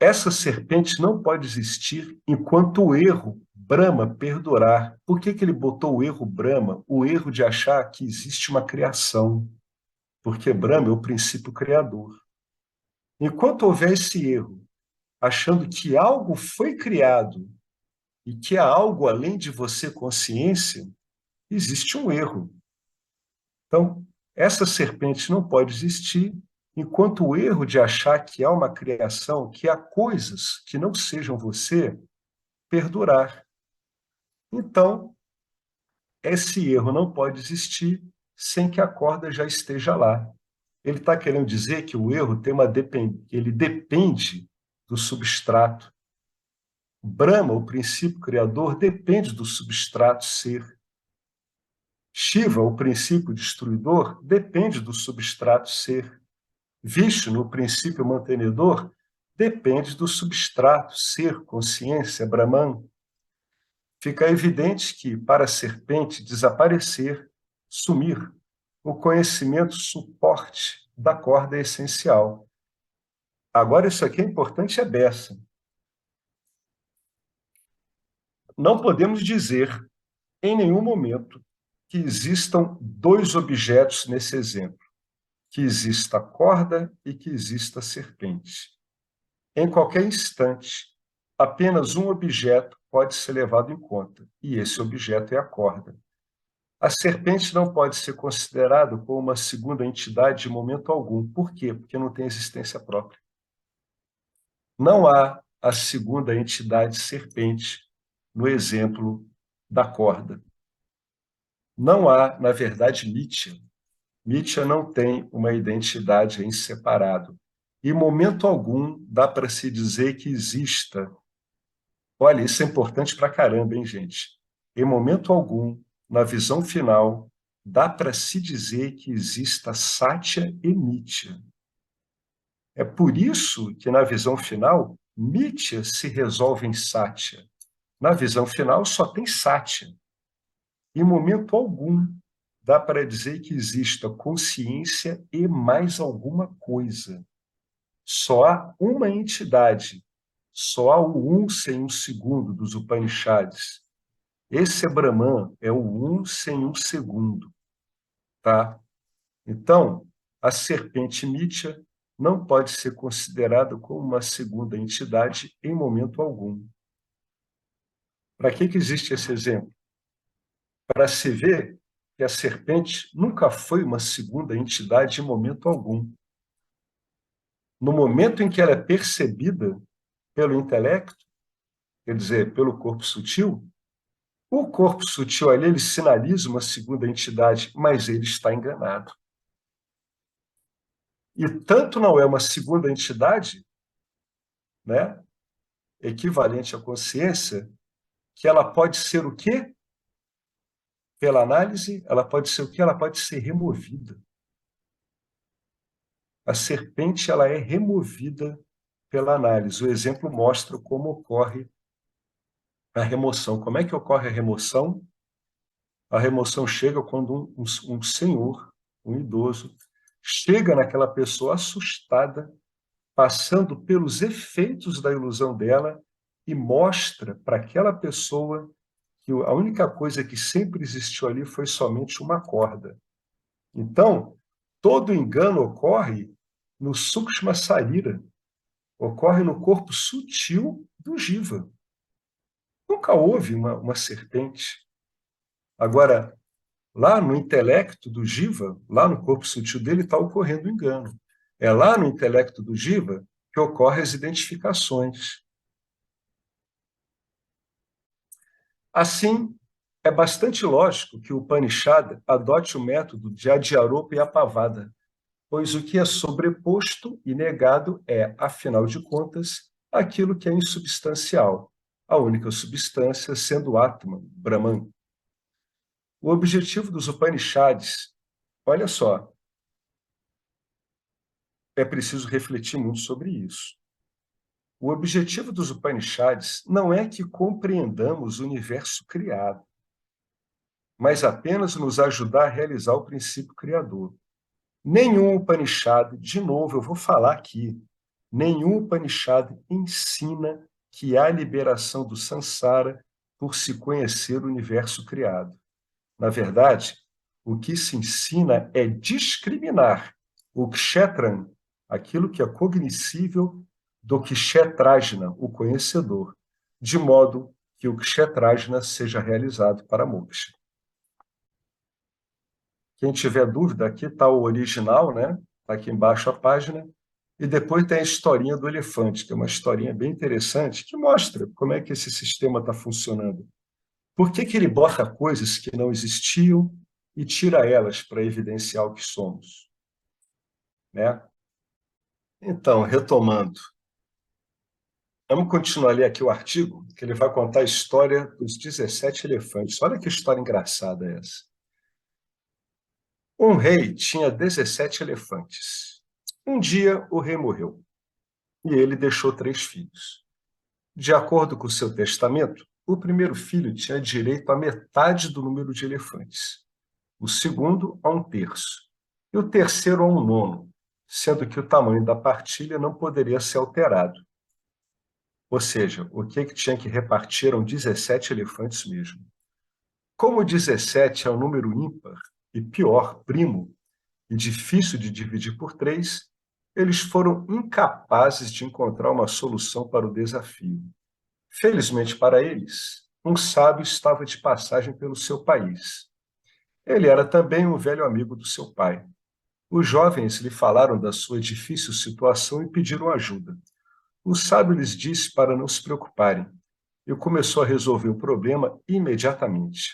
[SPEAKER 1] Essa serpente não pode existir enquanto o erro Brahma perdurar. Por que ele botou o erro Brahma? O erro de achar que existe uma criação. porque Brahma é o princípio criador. Enquanto houver esse erro, achando que algo foi criado e que há algo além de você, consciência, existe um erro. Então, essa serpente não pode existir enquanto o erro de achar que há uma criação, que há coisas que não sejam você, perdurar. Então, esse erro não pode existir sem que a corda já esteja lá. Ele está querendo dizer que o erro tem ele depende do substrato. Brahma, o princípio criador, depende do substrato ser. Shiva, o princípio destruidor, depende do substrato ser. Vishnu, o princípio mantenedor, depende do substrato ser, consciência, Brahman. Fica evidente que, para a serpente desaparecer, sumir, o conhecimento suporte da corda é essencial. Agora, isso aqui é importante, é beça. Não podemos dizer, em nenhum momento, que existam dois objetos nesse exemplo, que exista a corda e que exista a serpente. Em qualquer instante, apenas um objeto pode ser levado em conta, e esse objeto é a corda. A serpente não pode ser considerada como uma segunda entidade de momento algum. Por quê? Porque não tem existência própria. Não há a segunda entidade serpente no exemplo da corda. Não há, na verdade, Mithya. Mithya não tem uma identidade em separado. Em momento algum dá para se dizer que exista. Olha, isso é importante para caramba, hein, gente? Em momento algum, na visão final, dá para se dizer que exista Satya e Mithya. É por isso que, na visão final, Mithya se resolve em Satya. Na visão final, só tem Satya. Em momento algum, dá para dizer que exista consciência e mais alguma coisa. Só há uma entidade, só há o um sem um segundo dos Upanishads. Esse é Brahman, é o um sem um segundo. Tá? Então, a serpente Mithya não pode ser considerada como uma segunda entidade em momento algum. Para que existe esse exemplo? Para se ver que a serpente nunca foi uma segunda entidade em momento algum. No momento em que ela é percebida pelo intelecto, quer dizer, pelo corpo sutil, o corpo sutil ali ele sinaliza uma segunda entidade, mas ele está enganado. E tanto não é uma segunda entidade, né, equivalente à consciência, que ela pode ser o quê? Pela análise, ela pode ser o quê? Ela pode ser removida. A serpente ela é removida pela análise. O exemplo mostra como ocorre a remoção. Como é que ocorre a remoção? A remoção chega quando um senhor, um idoso, chega naquela pessoa assustada, passando pelos efeitos da ilusão dela e mostra para aquela pessoa que a única coisa que sempre existiu ali foi somente uma corda. Então, todo engano ocorre no Sukshma Sarira, ocorre no corpo sutil do Jiva. Nunca houve uma serpente. Agora, lá no intelecto do Jiva, lá no corpo sutil dele, está ocorrendo o engano. É lá no intelecto do Jiva que ocorrem as identificações. Assim, é bastante lógico que o Upanishad adote o método de Adhyaropa e Apavada, pois o que é sobreposto e negado é, afinal de contas, aquilo que é insubstancial, a única substância sendo o Atman, Brahman. O objetivo dos Upanishads, olha só, é preciso refletir muito sobre isso. O objetivo dos Upanishads não é que compreendamos o universo criado, mas apenas nos ajudar a realizar o princípio criador. Nenhum Upanishad, de novo, eu vou falar aqui, nenhum Upanishad ensina que há liberação do samsara por se conhecer o universo criado. Na verdade, O que se ensina é discriminar o kshetran, aquilo que é cognoscível, do kshetrajna, o conhecedor, de modo que o kshetrajna seja realizado para moksha. Quem tiver dúvida, aqui está o original, né? Está aqui embaixo a página. E depois tem a historinha do elefante, que é uma historinha bem interessante, que mostra como é que esse sistema está funcionando. Por que que ele bota coisas que não existiam e tira elas para evidenciar o que somos? Né? Então, retomando, vamos continuar a ler aqui o artigo, que ele vai contar a história dos 17 elefantes. Olha que história engraçada é essa. Um rei tinha 17 elefantes. Um dia, o rei morreu e ele deixou 3 filhos. De acordo com seu testamento, o primeiro filho tinha direito à metade do número de elefantes, o segundo a 1/3 e o terceiro a 1/9, sendo que o tamanho da partilha não poderia ser alterado. Ou seja, o que tinha que repartir eram 17 elefantes mesmo. Como 17 é um número ímpar e pior, primo, e difícil de dividir por 3, eles foram incapazes de encontrar uma solução para o desafio. Felizmente para eles, um sábio estava de passagem pelo seu país. Ele era também um velho amigo do seu pai. Os jovens lhe falaram da sua difícil situação e pediram ajuda. O sábio lhes disse para não se preocuparem e começou a resolver o problema imediatamente.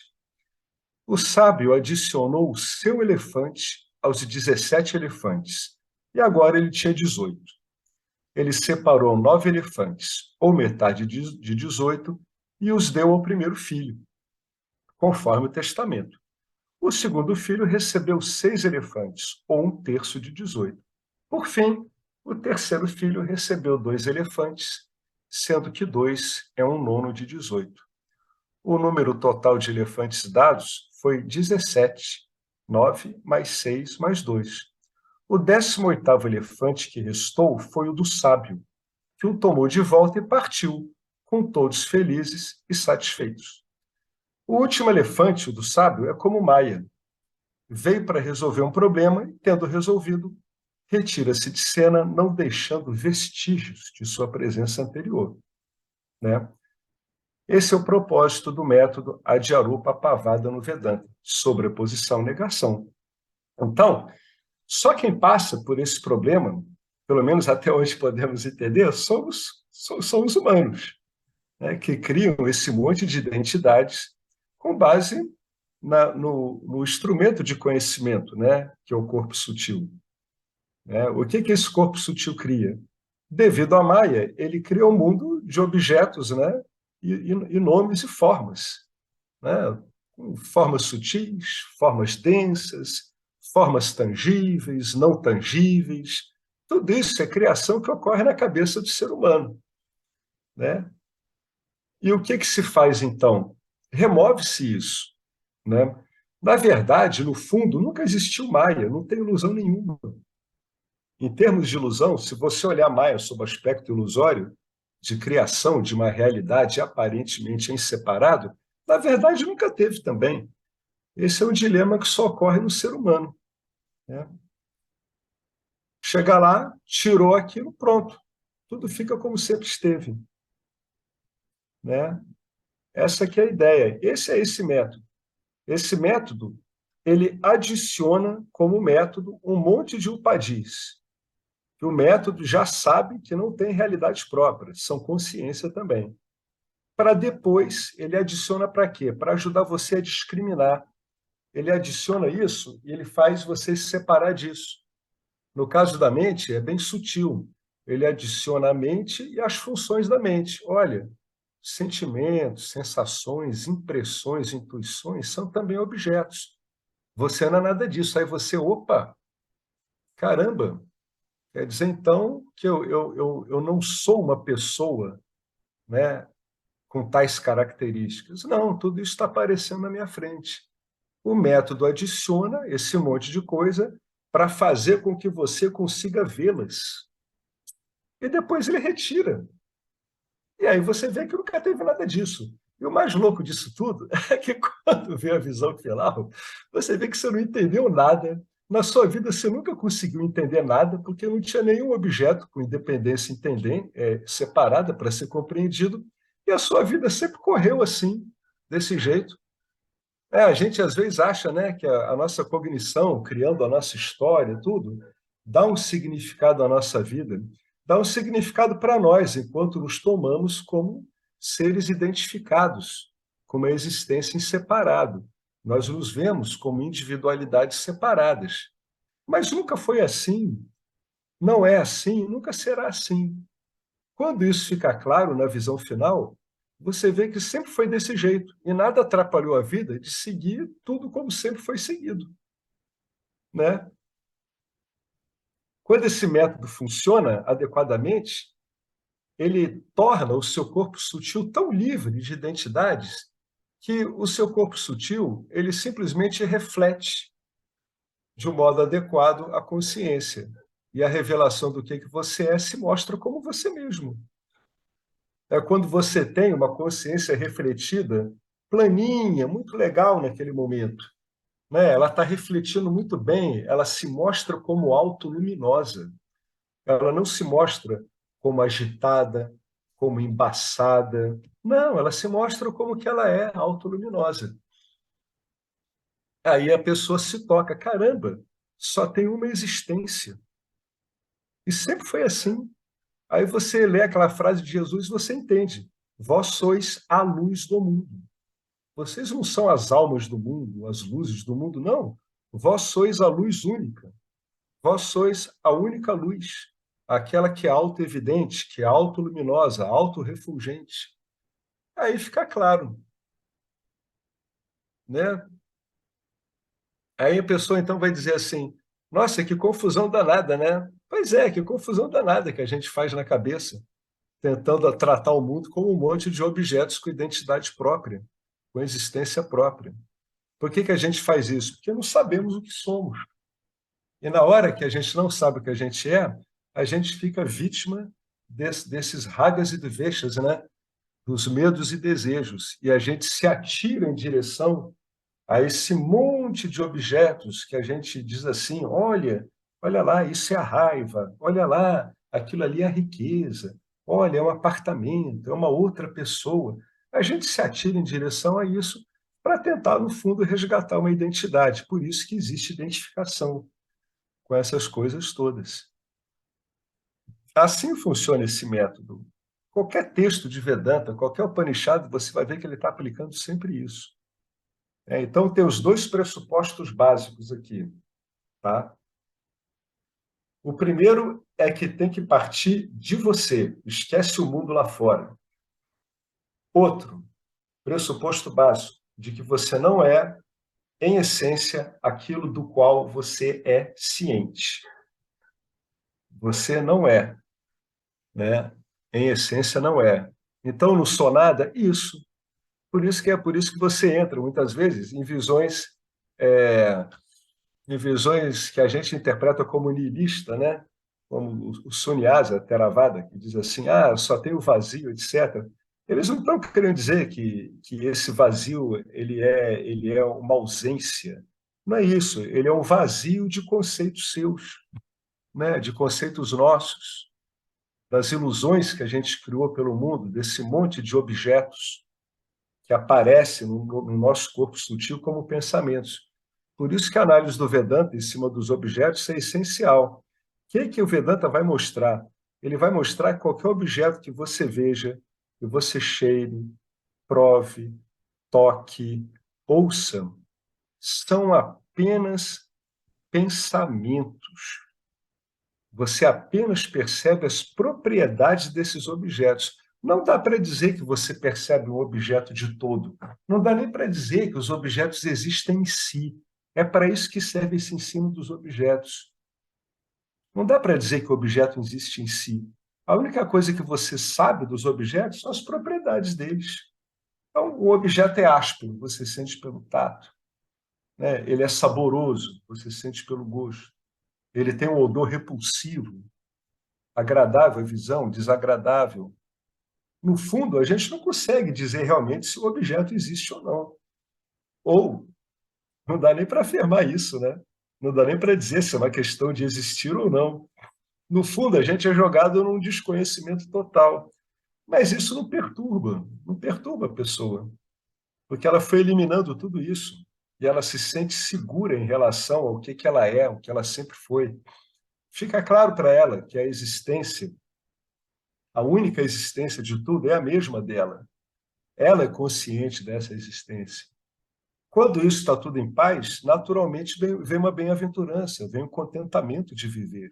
[SPEAKER 1] O sábio adicionou o seu elefante aos 17 elefantes e agora ele tinha 18. Ele separou 9 elefantes, ou metade de 18, e os deu ao primeiro filho, conforme o testamento. O segundo filho recebeu 6 elefantes, ou 1/3 de 18. Por fim, o terceiro filho recebeu 2 elefantes, sendo que 2 é 1/9 de 18. O número total de elefantes dados foi 17, 9 mais 6 mais 2. O 18º elefante que restou foi o do sábio, que o tomou de volta e partiu, com todos felizes e satisfeitos. O último elefante, o do sábio, é como Maia. Veio para resolver um problema e, tendo resolvido, retira-se de cena, não deixando vestígios de sua presença anterior. Né? Esse é o propósito do método Adhyaropa Pavada no Vedanta, sobreposição, negação. Então, só quem passa por esse problema, pelo menos até onde podemos entender, são os humanos, né, que criam esse monte de identidades com base no instrumento de conhecimento, né, que é o corpo sutil. Né? O que esse corpo sutil cria? Devido à Maia, ele cria um mundo de objetos, né, e nomes e formas. Né? Formas sutis, formas densas, formas tangíveis, não tangíveis. Tudo isso é criação que ocorre na cabeça do ser humano. Né? E o que se faz, então? Remove-se isso. Né? Na verdade, no fundo, nunca existiu Maia, não tem ilusão nenhuma. Em termos de ilusão, se você olhar Maia sob aspecto ilusório, de criação de uma realidade aparentemente em separado, na verdade nunca teve também. Esse é um dilema que só ocorre no ser humano. Né? Chega lá, tirou aquilo, pronto. Tudo fica como sempre esteve. Né? Essa que é a ideia. Esse é esse método. Esse método, ele adiciona como método um monte de upadis, que o método já sabe que não tem realidades próprias, são consciência também. Para depois, ele adiciona para quê? Para ajudar você a discriminar. Ele adiciona isso e ele faz você se separar disso. No caso da mente, é bem sutil. Ele adiciona a mente e as funções da mente. Olha, sentimentos, sensações, impressões, intuições são também objetos. Você não é nada disso. Aí você, opa, caramba, quer dizer então que eu não sou uma pessoa, né, com tais características. Não, tudo isso está aparecendo na minha frente. O método adiciona esse monte de coisa para fazer com que você consiga vê-las. E depois ele retira. E aí você vê que nunca teve nada disso. E o mais louco disso tudo é que quando vem a visão final, você vê que você não entendeu nada. Na sua vida, você nunca conseguiu entender nada, porque não tinha nenhum objeto com independência separada para ser compreendido, e a sua vida sempre correu assim, desse jeito. A gente às vezes acha, né, que a nossa cognição, criando a nossa história, tudo, dá um significado à nossa vida, dá um significado para nós, enquanto nos tomamos como seres identificados, com uma existência em separado. Nós nos vemos como individualidades separadas. Mas nunca foi assim, não é assim, nunca será assim. Quando isso fica claro na visão final, você vê que sempre foi desse jeito e nada atrapalhou a vida de seguir tudo como sempre foi seguido, né? Quando esse método funciona adequadamente, ele torna o seu corpo sutil tão livre de identidades que o seu corpo sutil ele simplesmente reflete de um modo adequado a consciência e a revelação do que você é se mostra como você mesmo. É quando você tem uma consciência refletida, planinha, muito legal naquele momento. Né? Ela está refletindo muito bem, ela se mostra como autoluminosa. Ela não se mostra como agitada, como embaçada. Não, ela se mostra como que ela é, autoluminosa. Aí a pessoa se toca, caramba, só tem uma existência. E sempre foi assim. Aí você lê aquela frase de Jesus e você entende. Vós sois a luz do mundo. Vocês não são as almas do mundo, as luzes do mundo, não. Vós sois a luz única. Vós sois a única luz, aquela que é auto-evidente, que é auto-luminosa, auto-refulgente. Aí fica claro, né? Aí a pessoa então vai dizer assim: nossa, que confusão danada, né? Pois é, que confusão danada que a gente faz na cabeça, tentando tratar o mundo como um monte de objetos com identidade própria, com existência própria. Por que a gente faz isso? Porque não sabemos o que somos. E na hora que a gente não sabe o que a gente fica vítima desses ragas e deveshas, né? Dos medos e desejos. E a gente se atira em direção a esse monte de objetos que a gente diz assim: olha lá, isso é a raiva, olha lá, aquilo ali é a riqueza, olha, é um apartamento, é uma outra pessoa. A gente se atira em direção a isso para tentar, no fundo, resgatar uma identidade. Por isso que existe identificação com essas coisas todas. Assim funciona esse método. Qualquer texto de Vedanta, qualquer Upanishad, você vai ver que ele está aplicando sempre isso. Então, tem os dois pressupostos básicos aqui. Tá? O primeiro é que tem que partir de você, esquece o mundo lá fora. Outro, pressuposto básico, de que você não é, em essência, aquilo do qual você é ciente. Você não é, né? Em essência, não é. Então, não sou nada? Isso. Por isso que você entra, muitas vezes, é, em visões que a gente interpreta como niilista, né? Como o Sunyasa Theravada, que diz assim, só tem o vazio, etc. Eles não estão querendo dizer que esse vazio ele é uma ausência. Não é isso, ele é um vazio de conceitos seus, né? De conceitos nossos, das ilusões que a gente criou pelo mundo, desse monte de objetos que aparecem no nosso corpo sutil como pensamentos. Por isso que a análise do Vedanta em cima dos objetos é essencial. O que o Vedanta vai mostrar? Ele vai mostrar que qualquer objeto que você veja, que você cheire, prove, toque, ouça, são apenas pensamentos. Você apenas percebe as propriedades desses objetos. Não dá para dizer que você percebe um objeto de todo. Não dá nem para dizer que os objetos existem em si. É para isso que serve esse ensino dos objetos. Não dá para dizer que o objeto existe em si. A única coisa que você sabe dos objetos são as propriedades deles. Então, o objeto é áspero, você sente pelo tato. Né? Ele é saboroso, você sente pelo gosto. Ele tem um odor repulsivo, agradável à visão, desagradável No fundo, a gente não consegue dizer realmente se o objeto existe ou não. Ou não dá nem para afirmar isso, né? Não dá nem para dizer se é uma questão de existir ou não. No fundo, a gente é jogado num desconhecimento total. Mas isso não perturba a pessoa, porque ela foi eliminando tudo isso e ela se sente segura em relação ao que ela é, o que ela sempre foi. Fica claro para ela que a existência, a única existência de tudo, é a mesma dela. Ela é consciente dessa existência. Quando isso está tudo em paz, naturalmente vem uma bem-aventurança, vem um contentamento de viver,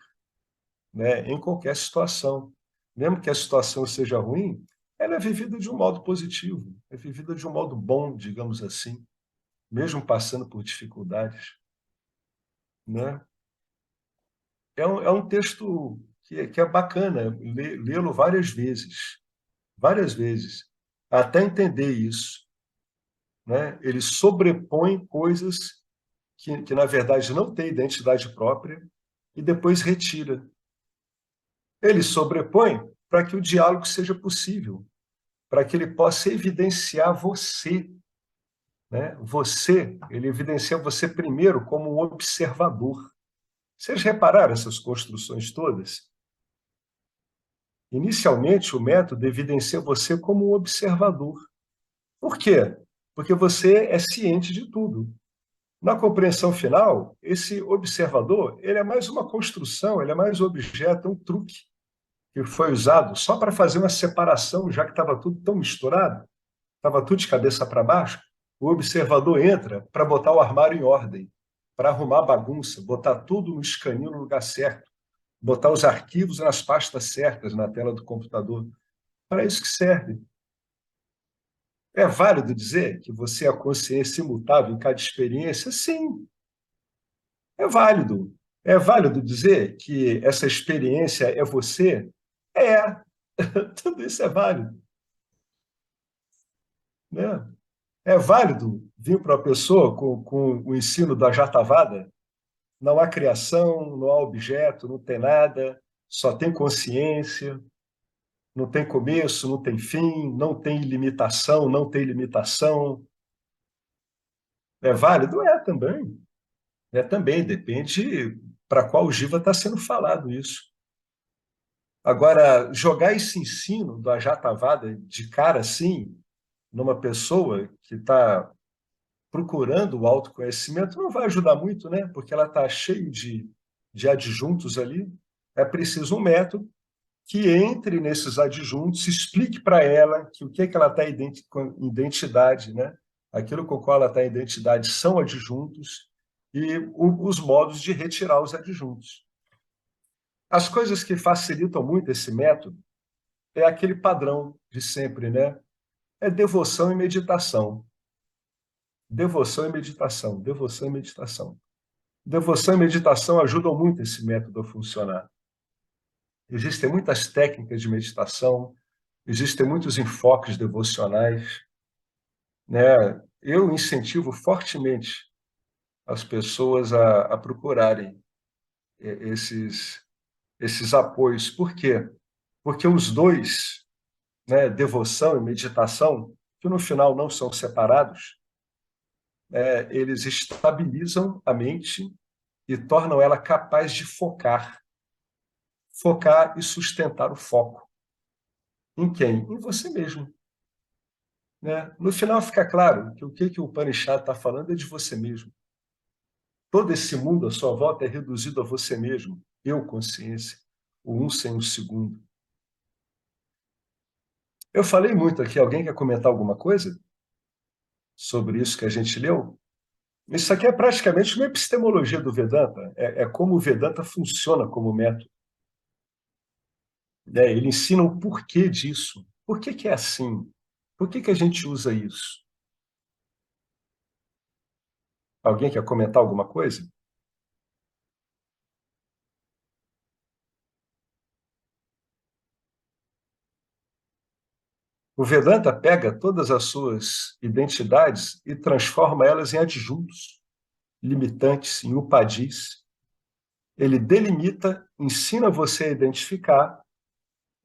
[SPEAKER 1] né, em qualquer situação. Mesmo que a situação seja ruim, ela é vivida de um modo positivo, é vivida de um modo bom, digamos assim, mesmo passando por dificuldades, né? É um texto que é bacana lê-lo várias vezes, até entender isso, né? Ele sobrepõe coisas que na verdade não têm identidade própria e depois retira. Ele sobrepõe para que o diálogo seja possível, para que ele possa evidenciar você, né? Você, ele evidencia você primeiro como um observador. Vocês repararam essas construções todas? Inicialmente, o método evidencia você como um observador. Por quê? Porque você é ciente de tudo. Na compreensão final, esse observador, ele é mais uma construção, ele é mais um objeto, um truque que foi usado só para fazer uma separação, já que estava tudo tão misturado, estava tudo de cabeça para baixo. O observador entra para botar o armário em ordem, para arrumar a bagunça, botar tudo no escaninho no lugar certo, botar os arquivos nas pastas certas na tela do computador. Para isso que serve. É válido dizer que você é a consciência imutável em cada experiência? Sim, é válido. É válido dizer que essa experiência é você? É, tudo isso é válido, né? É válido vir para a pessoa com o ensino da Jatavada? Não há criação, não há objeto, não tem nada, só tem consciência, não tem começo, não tem fim, não tem limitação, não tem limitação. É válido? É também. É também, depende para qual ogiva está sendo falado isso. Agora, jogar esse ensino do Ajatavada de cara assim, numa pessoa que está procurando o autoconhecimento, não vai ajudar muito, né? Porque ela está cheia de adjuntos ali. É preciso um método que entre nesses adjuntos, explique para ela que o que, é que ela está com identidade, né? Aquilo com o qual ela está em identidade são adjuntos e os modos de retirar os adjuntos. As coisas que facilitam muito esse método é aquele padrão de sempre, né? É devoção e meditação. Devoção e meditação, devoção e meditação. Devoção e meditação ajudam muito esse método a funcionar. Existem muitas técnicas de meditação, existem muitos enfoques devocionais, né? Eu incentivo fortemente as pessoas a procurarem esses apoios. Por quê? Porque os dois, né, devoção e meditação, que no final não são separados, eles estabilizam a mente e tornam ela capaz de focar e sustentar o foco. Em quem? Em você mesmo. Né? No final fica claro que o Upanishad está falando é de você mesmo. Todo esse mundo à sua volta é reduzido a você mesmo. Eu, consciência. O um sem o segundo. Eu falei muito aqui. Alguém quer comentar alguma coisa sobre isso que a gente leu? Isso aqui é praticamente uma epistemologia do Vedanta. É como o Vedanta funciona como método. Né? Ele ensina o porquê disso. Por que que é assim? Por que que a gente usa isso? Alguém quer comentar alguma coisa? O Vedanta pega todas as suas identidades e transforma elas em adjuntos, limitantes, em upadis. Ele delimita, ensina você a identificar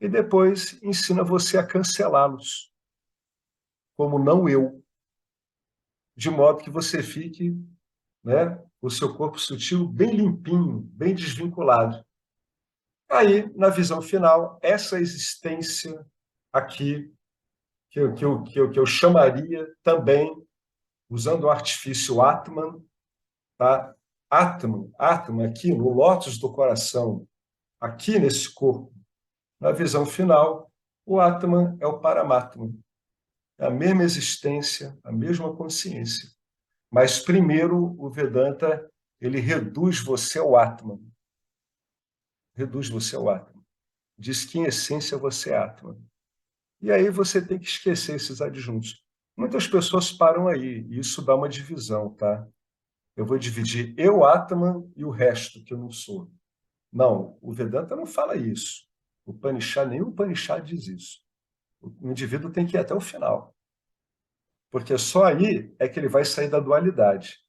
[SPEAKER 1] e depois ensina você a cancelá-los, como não eu, de modo que você fique, né, o seu corpo sutil bem limpinho, bem desvinculado. Aí, na visão final, essa existência aqui, que eu chamaria também, usando o artifício Atman, tá? Atman aqui no lótus do coração, aqui nesse corpo, na visão final, o Atman é o Paramatman, é a mesma existência, a mesma consciência. Mas primeiro o Vedanta ele reduz você ao Atman, reduz você ao Atman. Diz que em essência você é Atman. E aí você tem que esquecer esses adjuntos. Muitas pessoas param aí, e isso dá uma divisão, tá? Eu vou dividir eu, Atman, e o resto, que eu não sou. Não, o Vedanta não fala isso. O Upanishad, nenhum Upanishad diz isso. O indivíduo tem que ir até o final. Porque só aí é que ele vai sair da dualidade.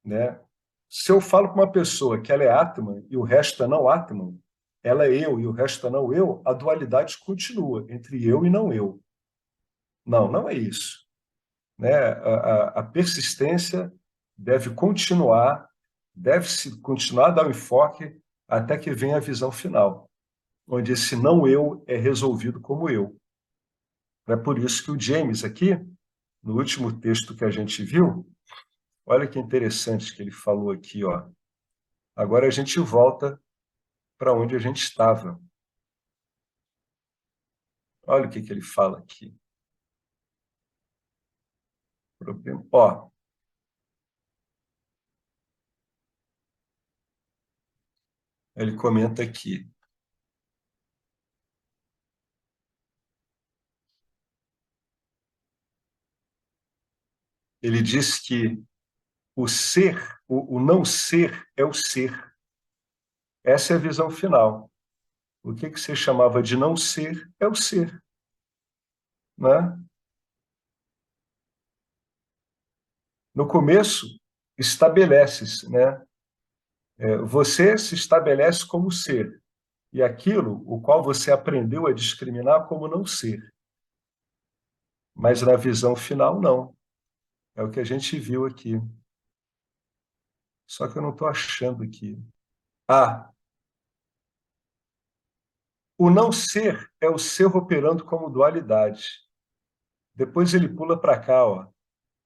[SPEAKER 1] Né? Se eu falo com uma pessoa que ela é Atman e o resto é não Atman, ela é eu e o resto é não eu, a dualidade continua entre eu e não eu. Não, não é isso. Né? A persistência deve continuar, deve-se continuar a dar um enfoque até que venha a visão final, onde esse não eu é resolvido como eu. É por isso que o James aqui, no último texto que a gente viu, olha que interessante que ele falou aqui, ó. Agora a gente volta para onde a gente estava. Olha o que ele fala aqui. Ó, ele comenta aqui. Ele diz que o ser, o não ser é o ser. Essa é a visão final. O que você chamava de não ser é o ser. Né? No começo, estabelece-se, né? Você se estabelece como ser, e aquilo o qual você aprendeu a discriminar como não ser. Mas na visão final, não. É o que a gente viu aqui. Só que eu não estou achando aqui. Ah, o não ser é o ser operando como dualidade. Depois ele pula para cá, ó.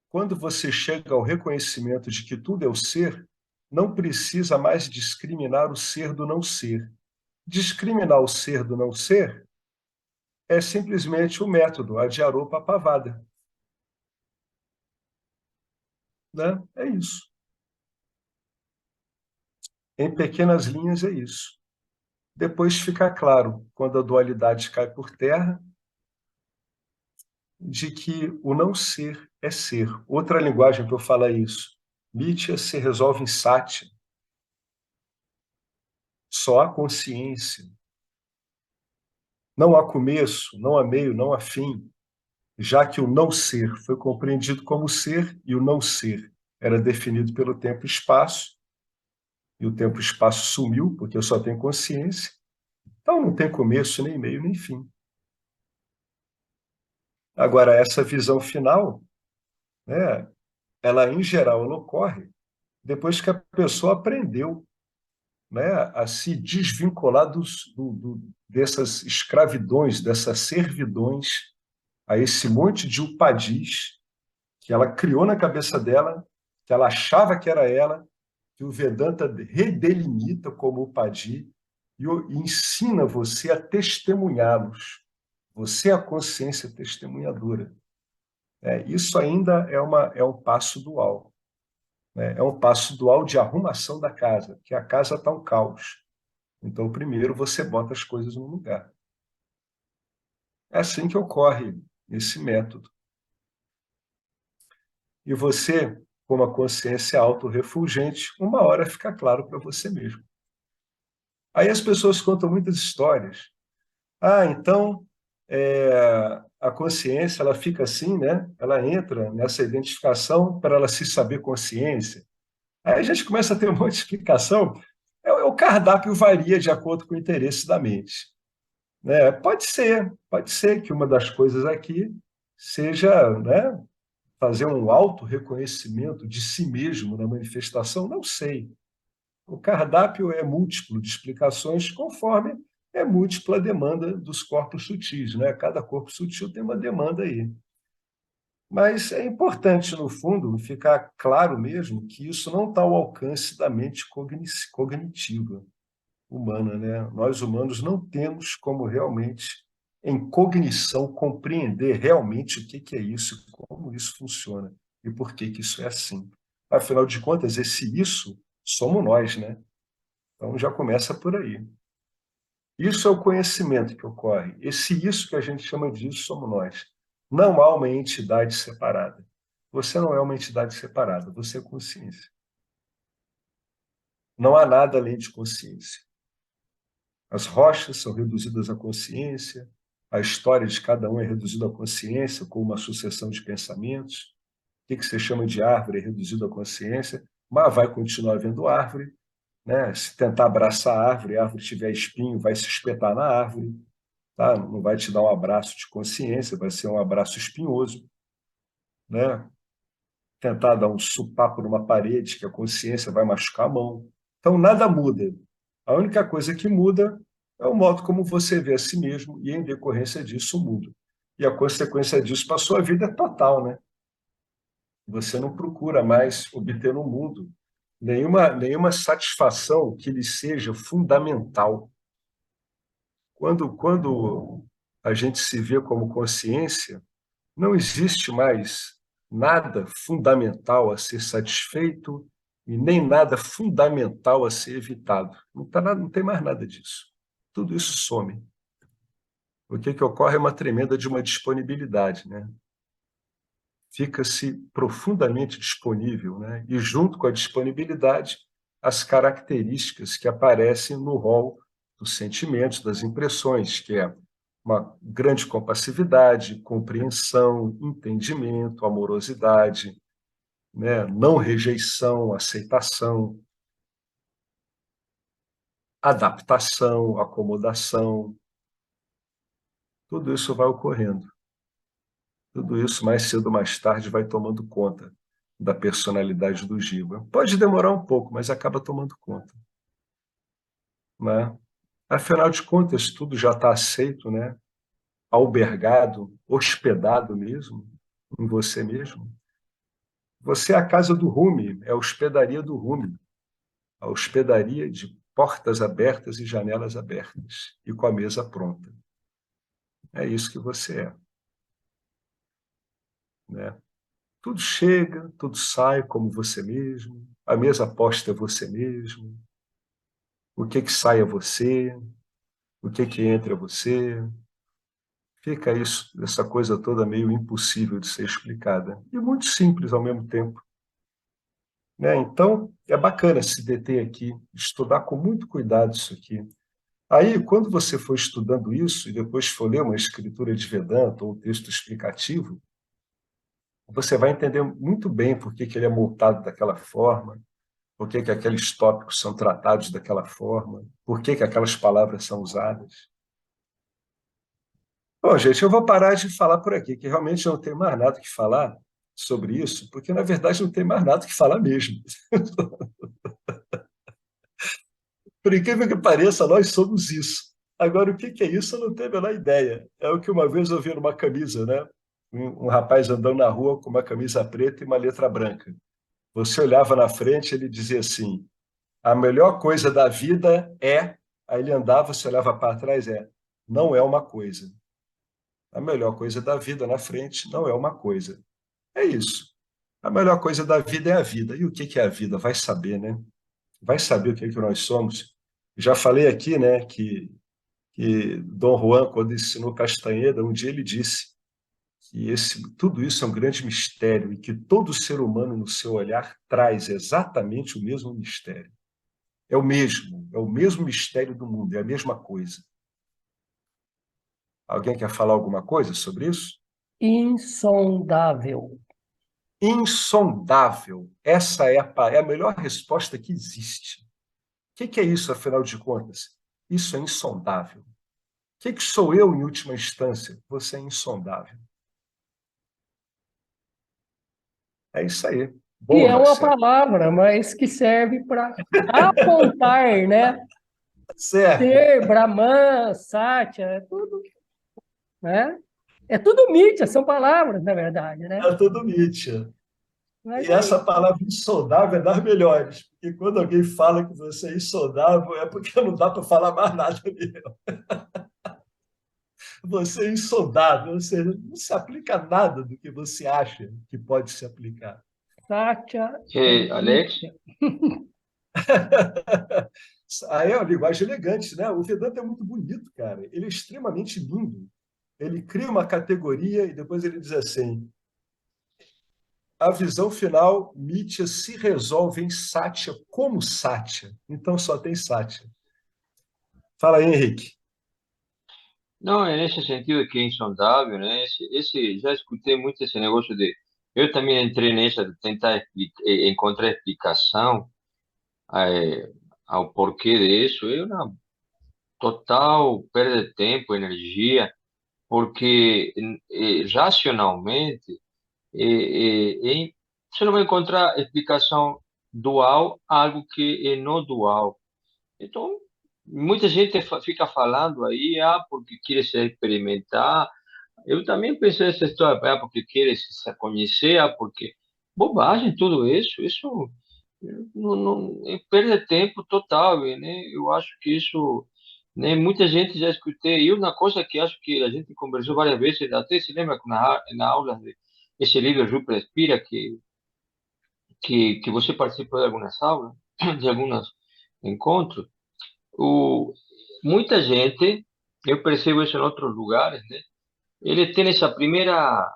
[SPEAKER 1] Quando você chega ao reconhecimento de que tudo é o ser, não precisa mais discriminar o ser do não ser. Discriminar o ser do não ser é simplesmente o método, a Pavada. Né? É isso. Em pequenas linhas é isso. Depois fica claro, quando a dualidade cai por terra, de que o não ser é ser. Outra linguagem para eu falar isso. Mitya se resolve em Satya. Só há consciência. Não há começo, não há meio, não há fim, já que o não ser foi compreendido como ser e o não ser era definido pelo tempo e espaço, e o tempo e espaço sumiu, porque eu só tenho consciência. Então não tem começo, nem meio, nem fim. Agora, essa visão final, né, ela em geral ela ocorre depois que a pessoa aprendeu, né, a se desvincular dessas escravidões, dessas servidões a esse monte de upadis que ela criou na cabeça dela, que ela achava que era ela, que o Vedanta redelimita como upadi e ensina você a testemunhá-los. Você é a consciência testemunhadora. Isso ainda é um passo dual. Né? É um passo dual de arrumação da casa, que a casa está um caos. Então, primeiro você bota as coisas no lugar. É assim que ocorre esse método. E você, como a consciência autorrefulgente, uma hora fica claro para você mesmo. Aí as pessoas contam muitas histórias. Ah, então a consciência ela fica assim, né? Ela entra nessa identificação para ela se saber consciência. Aí a gente começa a ter uma explicação. O cardápio varia de acordo com o interesse da mente. né? Pode ser que uma das coisas aqui seja, né, fazer um auto-reconhecimento de si mesmo na manifestação, não sei. O cardápio é múltiplo de explicações conforme é múltipla a demanda dos corpos sutis, né? Cada corpo sutil tem uma demanda aí. Mas é importante, no fundo, ficar claro mesmo que isso não está ao alcance da mente cognitiva humana, né? Nós humanos não temos como realmente, em cognição, compreender realmente o que que é isso, como isso funciona e por que que isso é assim. Afinal de contas, esse isso somos nós, né? Então já começa por aí. Isso é o conhecimento que ocorre. Esse isso que a gente chama de isso somos nós. Não há uma entidade separada. Você não é uma entidade separada, você é consciência. Não há nada além de consciência. As rochas são reduzidas à consciência, a história de cada um é reduzida à consciência, como uma sucessão de pensamentos. O que você chama de árvore é reduzido à consciência, mas vai continuar havendo árvore, né? Se tentar abraçar a árvore tiver espinho, vai se espetar na árvore, tá? Não vai te dar um abraço de consciência, vai ser um abraço espinhoso, né? Tentar dar um supapo numa parede, que a consciência vai machucar a mão. Então, nada muda. A única coisa que muda é o modo como você vê a si mesmo e, em decorrência disso, o mundo. E a consequência disso para a sua vida é total, né? Você não procura mais obter no mundo nenhuma satisfação que lhe seja fundamental. Quando a gente se vê como consciência, não existe mais nada fundamental a ser satisfeito e nem nada fundamental a ser evitado. Não tem mais nada disso. Tudo isso some. O que ocorre é uma tremenda de uma disponibilidade, né? Fica-se profundamente disponível, né? E junto com a disponibilidade, as características que aparecem no rol dos sentimentos, das impressões, que é uma grande compassividade, compreensão, entendimento, amorosidade, né? Não rejeição, aceitação, adaptação, acomodação, tudo isso vai ocorrendo. Tudo isso, mais cedo ou mais tarde, vai tomando conta da personalidade do Giba. Pode demorar um pouco, mas acaba tomando conta, né? Afinal de contas, tudo já está aceito, né? Albergado, hospedado mesmo em você mesmo. Você é a casa do Rumi, é a hospedaria do Rumi, a hospedaria de portas abertas e janelas abertas, e com a mesa pronta. É isso que você é, né? Tudo chega, tudo sai como você mesmo, a mesa posta é você mesmo, o que sai é você, o que entra é você. Fica isso, essa coisa toda meio impossível de ser explicada e muito simples ao mesmo tempo, né? Então, é bacana se deter aqui, estudar com muito cuidado isso aqui. Aí, quando você for estudando isso e depois for ler uma escritura de Vedanta ou um texto explicativo, você vai entender muito bem por que ele é montado daquela forma, por que aqueles tópicos são tratados daquela forma, por que aquelas palavras são usadas. Bom, gente, eu vou parar de falar por aqui, que realmente eu não tenho mais nada que falar sobre isso, porque, na verdade, não tem mais nada que falar mesmo. Por incrível que pareça, nós somos isso. Agora, o que é isso, eu não tenho a menor ideia. É o que uma vez eu vi numa camisa, né? Um rapaz andando na rua com uma camisa preta e uma letra branca. Você olhava na frente, ele dizia assim: a melhor coisa da vida é. Aí ele andava, você olhava para trás, não é uma coisa. A melhor coisa da vida na frente não é uma coisa. É isso. A melhor coisa da vida é a vida. E o que é a vida? Vai saber, né? Vai saber o que nós somos. Já falei aqui, né, que Dom Juan, quando ensinou Castanheda, um dia ele disse que tudo isso é um grande mistério e que todo ser humano, no seu olhar, traz exatamente o mesmo mistério. É o mesmo mistério do mundo, é a mesma coisa. Alguém quer falar alguma coisa sobre isso?
[SPEAKER 2] Insondável.
[SPEAKER 1] Insondável. Essa é a melhor resposta que existe. O que é isso, afinal de contas? Isso é insondável. que sou eu, em última instância? Você é insondável. É isso aí.
[SPEAKER 2] Que
[SPEAKER 1] Boa,
[SPEAKER 2] é uma
[SPEAKER 1] Marcelo.
[SPEAKER 2] palavra, mas que serve para apontar, né?
[SPEAKER 1] Serve.
[SPEAKER 2] Ser, Brahman, Satya, é tudo, né? É tudo mítia, são palavras, na verdade, né?
[SPEAKER 1] É tudo Nietzsche.
[SPEAKER 2] Mas
[SPEAKER 1] E
[SPEAKER 2] é
[SPEAKER 1] essa
[SPEAKER 2] isso.
[SPEAKER 1] palavra insondável é das melhores, porque quando alguém fala que você é insondável, é porque não dá para falar mais nada mesmo. Você é insondável, ou seja, não se aplica nada do que você acha que pode se aplicar.
[SPEAKER 2] Satya é
[SPEAKER 3] Alex,
[SPEAKER 2] mítia.
[SPEAKER 1] Aí é uma linguagem elegante, né? O Vedanta é muito bonito, cara. Ele é extremamente lindo. Ele cria uma categoria e depois ele diz assim: a visão final, Mitya se resolve em Satya como Satya. Então só tem Satya. Fala aí, Henrique.
[SPEAKER 3] não, é nesse sentido que é insondável, né? Já escutei muito esse negócio de. Eu também entrei nessa de tentar encontrar explicação eh, ao porquê disso. Eu, na total perda de tempo, energia, porque racionalmente você não vai encontrar explicação dual a algo que é não dual. Então, muita gente fica falando aí, porque quer se experimentar. Eu também pensei essa história, porque quer se conhecer, porque bobagem tudo isso. Isso não, é perda de tempo total, né? Eu acho que isso, né? Muita gente já escutei. E uma coisa que acho que a gente conversou várias vezes, até se lembra que na aula de esse livro Júpiter Inspira, que você participou de algumas aulas, de alguns encontros. O, Muita gente, eu percebo isso em outros lugares, né? Ele tem essa primeira,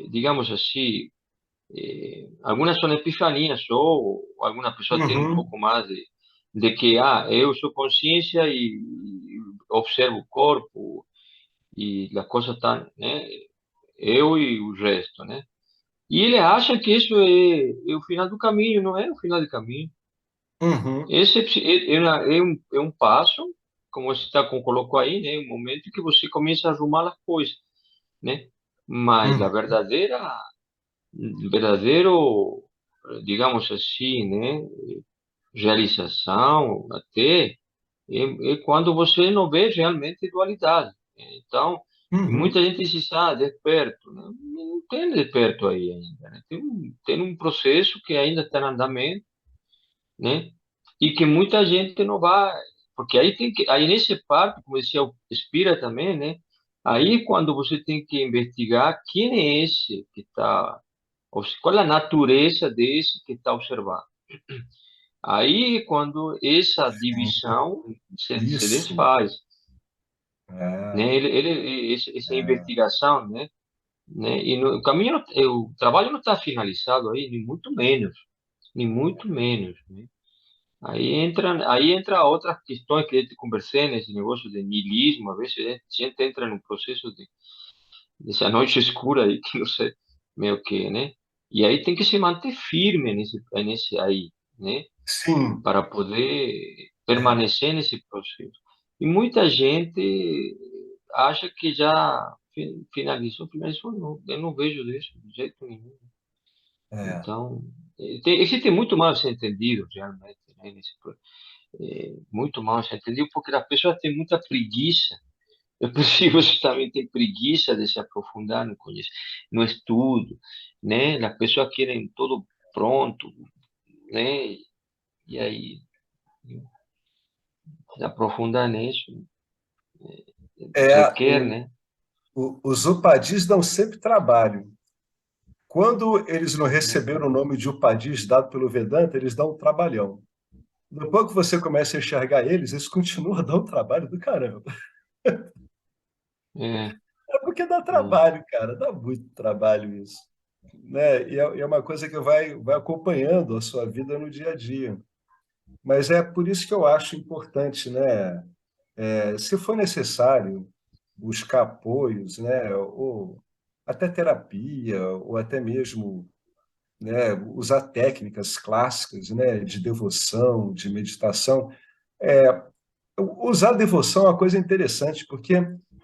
[SPEAKER 3] digamos assim, algumas são epifanias, ou algumas pessoas têm um
[SPEAKER 1] Uhum,
[SPEAKER 3] pouco mais de que, eu sou consciência e observo o corpo e a coisa está, né? Eu e o resto, né? E ele acha que isso é o final do caminho, não é o final do caminho.
[SPEAKER 1] uhum,
[SPEAKER 3] Esse é um passo, como você colocou aí, né? Um momento que você começa a arrumar as coisas, né? Mas a
[SPEAKER 1] uhum,
[SPEAKER 3] verdadeiro, digamos assim, né? Realização até é quando você não vê realmente dualidade. Então,
[SPEAKER 1] uhum,
[SPEAKER 3] muita gente diz, desperto, né? Não tem desperto aí ainda, né? Tem um processo que ainda está em andamento, né? E que muita gente não vai, porque aí tem que, aí nesse parte, como dizia o Spira também, né? Aí quando você tem que investigar quem é esse que está, qual é a natureza desse que está observando. Aí quando essa
[SPEAKER 1] sim.
[SPEAKER 3] divisão se
[SPEAKER 1] Isso.
[SPEAKER 3] desfaz,
[SPEAKER 1] É,
[SPEAKER 3] né? Essa
[SPEAKER 1] é.
[SPEAKER 3] investigação, né? E no, o caminho, o trabalho não está finalizado aí, nem muito menos, nem muito menos, né? Aí entra outras questões que eu te conversei nesse negócio de niilismo, a vezes a gente entra num processo dessa noite escura aí, que não sei meio que, né? E aí tem que se manter firme nesse aí, né?
[SPEAKER 1] Sim.
[SPEAKER 3] Para poder
[SPEAKER 1] É,
[SPEAKER 3] permanecer nesse processo. E muita gente acha que já finalizou, não, eu não vejo disso de jeito nenhum.
[SPEAKER 1] é.
[SPEAKER 3] Então, existe muito mal entendido realmente, né, muito mal entendido, porque as pessoas têm muita preguiça. Eu percebo que também tem preguiça de se aprofundar no conhecimento, no estudo, né? As pessoas querem tudo pronto, né? E aí, se aprofundar nisso,
[SPEAKER 1] É,
[SPEAKER 3] requer, né?
[SPEAKER 1] os upadis dão sempre trabalho. Quando eles não receberam o nome de upadis dado pelo Vedanta, eles dão um trabalhão. Depois que você começa a enxergar eles, eles continuam dando trabalho do caramba.
[SPEAKER 3] É,
[SPEAKER 1] É porque dá
[SPEAKER 3] é,
[SPEAKER 1] trabalho, cara, dá muito trabalho isso. Né? E é uma coisa que vai acompanhando a sua vida no dia a dia. Mas é por isso que eu acho importante, né? Se for necessário, buscar apoios, né? Ou até terapia, ou até mesmo, né, usar técnicas clássicas, né, de devoção, de meditação, Usar a devoção é uma coisa interessante, porque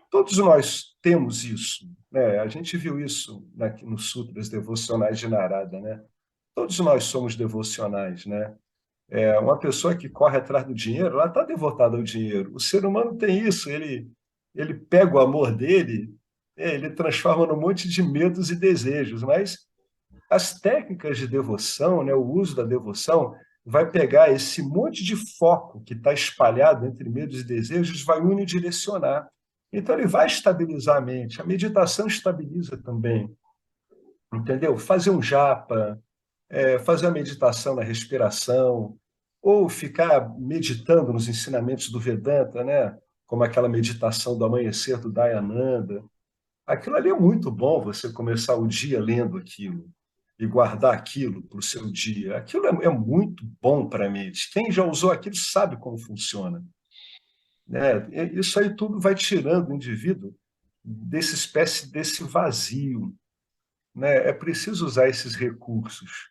[SPEAKER 1] todos nós temos isso, né? A gente viu isso nos sutras devocionais de Narada, né? Todos nós somos devocionais, né? Uma pessoa que corre atrás do dinheiro, ela está devotada ao dinheiro. O ser humano tem isso, ele pega o amor dele, ele transforma num monte de medos e desejos, mas as técnicas de devoção, né, o uso da devoção, vai pegar esse monte de foco que está espalhado entre medos e desejos, vai unidirecionar. Então, ele vai estabilizar a mente. A meditação estabiliza também, entendeu? Fazer um japa, fazer a meditação na respiração, ou ficar meditando nos ensinamentos do Vedanta, né? Como aquela meditação do amanhecer do Dayananda. Aquilo ali é muito bom, você começar o dia lendo aquilo e guardar aquilo para o seu dia. Aquilo é muito bom para a mente. Quem já usou aquilo sabe como funciona, né? Isso aí tudo vai tirando o indivíduo desse vazio, né? É preciso usar esses recursos,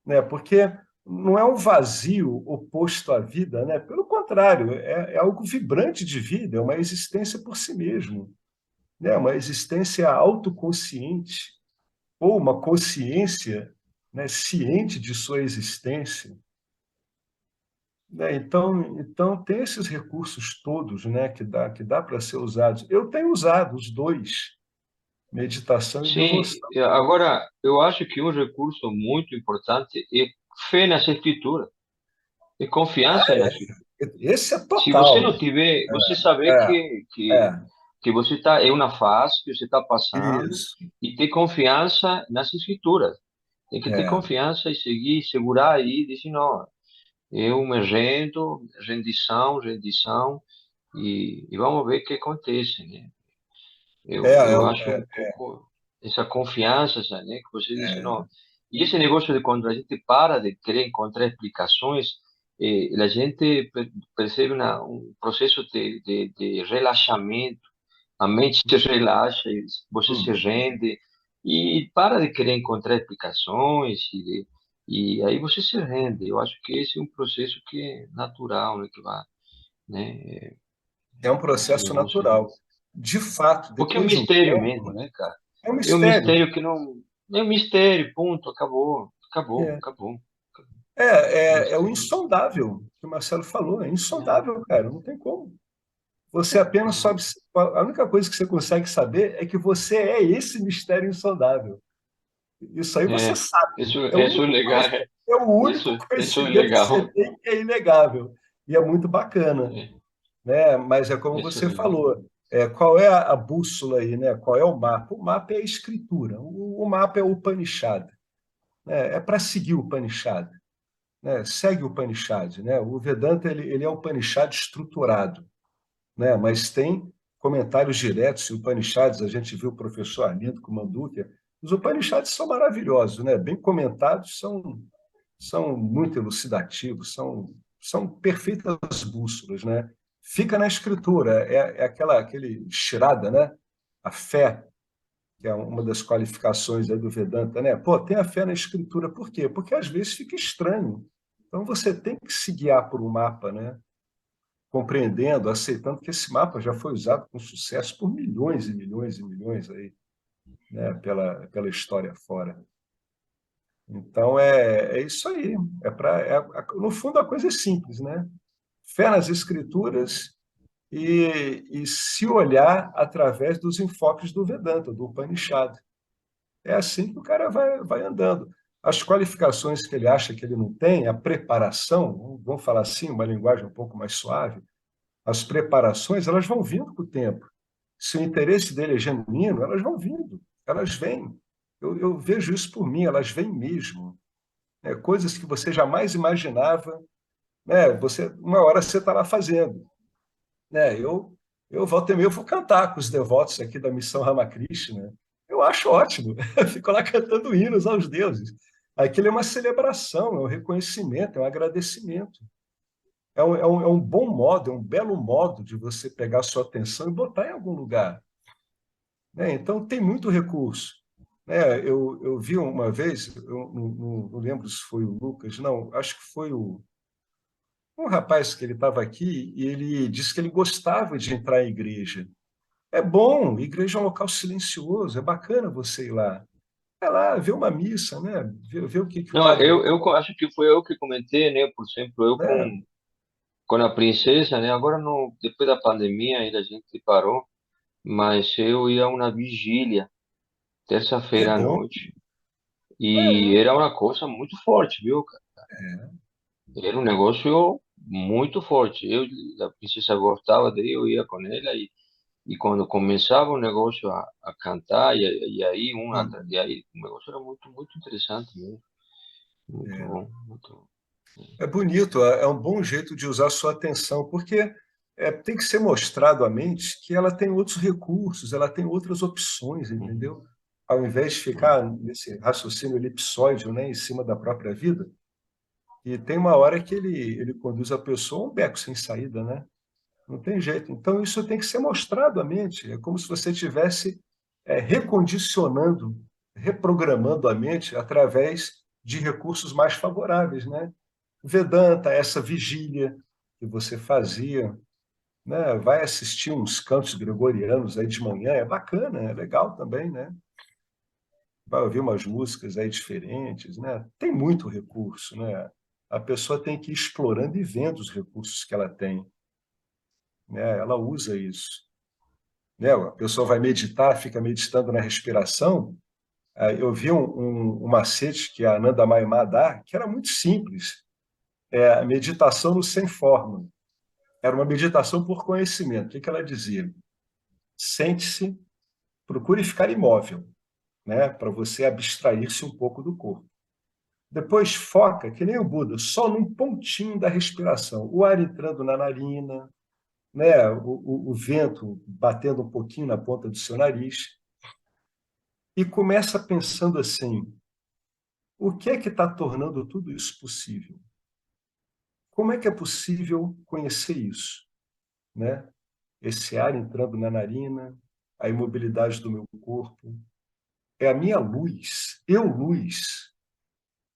[SPEAKER 1] né? Porque não é um vazio oposto à vida, né? Pelo contrário, é algo vibrante de vida, é uma existência por si mesmo, né? Uma existência autoconsciente ou uma consciência, né, ciente de sua existência, né? Então tem esses recursos todos, né, que dá para ser usados. Eu tenho usado os dois, meditação e
[SPEAKER 3] Sim,
[SPEAKER 1] devoção.
[SPEAKER 3] agora eu acho que um recurso muito importante é fé nas escrituras, é confiança nas escrituras.
[SPEAKER 1] Esse é
[SPEAKER 3] Se você
[SPEAKER 1] total.
[SPEAKER 3] não tiver, você saber
[SPEAKER 1] É, é,
[SPEAKER 3] que você está é uma fase que você está passando
[SPEAKER 1] isso.
[SPEAKER 3] e ter confiança nas escrituras. Tem que ter
[SPEAKER 1] É,
[SPEAKER 3] confiança e seguir, segurar aí, e dizer, não, eu me rendo, rendição, rendição, e vamos ver o que acontece, né?
[SPEAKER 1] é,
[SPEAKER 3] Eu acho
[SPEAKER 1] é,
[SPEAKER 3] um pouco essa confiança, sabe, né? Que você disse,
[SPEAKER 1] é,
[SPEAKER 3] não. E esse negócio de quando a gente para de querer encontrar explicações, a gente percebe um processo de relaxamento, a mente se relaxa, e você se
[SPEAKER 1] hum.
[SPEAKER 3] rende e para de querer encontrar explicações e aí você se rende. Eu acho que esse é um processo que é natural, né? Que vai, né?
[SPEAKER 1] É um
[SPEAKER 3] Esse
[SPEAKER 1] processo
[SPEAKER 3] negócio de
[SPEAKER 1] natural. De fato,
[SPEAKER 3] porque é um
[SPEAKER 1] depois de um
[SPEAKER 3] mistério mesmo,
[SPEAKER 1] tempo,
[SPEAKER 3] né, cara?
[SPEAKER 1] é um
[SPEAKER 3] É um
[SPEAKER 1] mistério.
[SPEAKER 3] mistério que não. É um mistério, ponto. Acabou. Acabou.
[SPEAKER 1] É.
[SPEAKER 3] Acabou. É um
[SPEAKER 1] É o
[SPEAKER 3] mistério.
[SPEAKER 1] insondável, que o Marcelo falou, é
[SPEAKER 3] É,
[SPEAKER 1] insondável, cara, não tem como. Você apenas
[SPEAKER 3] é.
[SPEAKER 1] sabe, a única coisa que você consegue saber é que você é esse mistério insondável. Isso aí você
[SPEAKER 3] É.
[SPEAKER 1] sabe. É o
[SPEAKER 3] Isso é
[SPEAKER 1] único,
[SPEAKER 3] legal.
[SPEAKER 1] é o único
[SPEAKER 3] Isso é
[SPEAKER 1] conhecimento que você
[SPEAKER 3] legal.
[SPEAKER 1] tem que é inegável. E é muito bacana,
[SPEAKER 3] É,
[SPEAKER 1] né? Mas é como
[SPEAKER 3] isso é
[SPEAKER 1] você
[SPEAKER 3] legal.
[SPEAKER 1] falou, qual é a bússola aí, né? Qual é o mapa? O mapa é a escritura, o mapa é o Upanishad, né? É para seguir o Upanishad, né? Segue o Upanishad, né? O Vedanta ele é o Upanishad estruturado, né? Mas tem comentários diretos em Upanishads, a gente viu o professor Arlindo com Mandukya, os Upanishads são maravilhosos, né? Bem comentados, são muito elucidativos, são perfeitas bússolas, né? Fica na escritura, é aquele Shraddha, né? A fé, que é uma das qualificações aí do Vedanta, né? Pô, tem a fé na escritura, por quê? Porque às vezes fica estranho. Então você tem que se guiar por um mapa, né? Compreendendo, aceitando que esse mapa já foi usado com sucesso por milhões e milhões e milhões aí, né? Pela história fora. Então é isso aí. No fundo a coisa é simples, né? Fé nas escrituras e se olhar através dos enfoques do Vedanta, do Upanishad. É assim que o cara vai andando. As qualificações que ele acha que ele não tem, a preparação, vamos falar assim, uma linguagem um pouco mais suave, as preparações, elas vão vindo com o tempo. Se o interesse dele é genuíno, elas vão vindo, elas vêm. Eu vejo isso por mim, elas vêm mesmo. Coisas que você jamais imaginava, né? Uma hora você está lá fazendo, né? Eu volta e meia eu vou cantar com os devotos aqui da missão Ramakrishna. Eu acho ótimo. Eu fico lá cantando hinos aos deuses. Aquilo é uma celebração, é um reconhecimento, é um agradecimento. É um bom modo, é um belo modo de você pegar a sua atenção e botar em algum lugar, né? Então, tem muito recurso, né? Eu vi uma vez, eu não lembro se foi o Lucas, não, acho que foi Um rapaz que ele estava aqui e ele disse que ele gostava de entrar em igreja. É bom, igreja é um local silencioso, é bacana você ir lá. Vai lá, ver uma missa, né? Ver o que, que o
[SPEAKER 3] Não,
[SPEAKER 1] padre...
[SPEAKER 3] acho que foi eu que comentei, né? Por exemplo, eu
[SPEAKER 1] Né?
[SPEAKER 3] com a princesa, né? Agora, no, depois da pandemia, ainda a gente parou, mas eu ia a uma vigília,
[SPEAKER 1] É
[SPEAKER 3] terça-feira à
[SPEAKER 1] bom.
[SPEAKER 3] noite, e
[SPEAKER 1] É,
[SPEAKER 3] era uma coisa muito forte, viu, cara? Era um negócio muito forte. Eu, a princesa gostava dele, eu ia com ela, e quando começava o negócio a cantar, e aí um atrás, e
[SPEAKER 1] hum,
[SPEAKER 3] aí o negócio era muito, muito interessante mesmo. Muito
[SPEAKER 1] é.
[SPEAKER 3] bom, muito bom.
[SPEAKER 1] É bonito, é um bom jeito de usar a sua atenção, porque tem que ser mostrado à mente que ela tem outros recursos, ela tem outras opções,
[SPEAKER 3] Uhum,
[SPEAKER 1] entendeu? Ao invés de
[SPEAKER 3] uhum.
[SPEAKER 1] ficar nesse raciocínio elipsóide, né, em cima da própria vida, e tem uma hora que ele conduz a pessoa a um beco sem saída, né? Não tem jeito. Então, isso tem que ser mostrado à mente. É como se você estivesse recondicionando, reprogramando a mente através de recursos mais favoráveis, né? Vedanta, essa vigília que você fazia, né? Vai assistir uns cantos gregorianos aí de manhã, é bacana, é legal também, né? Vai ouvir umas músicas aí diferentes, né? Tem muito recurso, né? A pessoa tem que ir explorando e vendo os recursos que ela tem, né? Ela usa isso, né? A pessoa vai meditar, fica meditando na respiração. Eu vi um macete que a Ananda Maimá dá, que era muito simples, é a meditação no sem forma. Era uma meditação por conhecimento. O que que ela dizia? Sente-se, procure ficar imóvel, né, para você abstrair-se um pouco do corpo. Depois foca, que nem o Buda, só num pontinho da respiração. O ar entrando na narina, né, o vento batendo um pouquinho na ponta do seu nariz. E começa pensando assim, o que é que está tornando tudo isso possível? Como é que é possível conhecer isso, né? Esse ar entrando na narina, a imobilidade do meu corpo, é a minha luz, luz,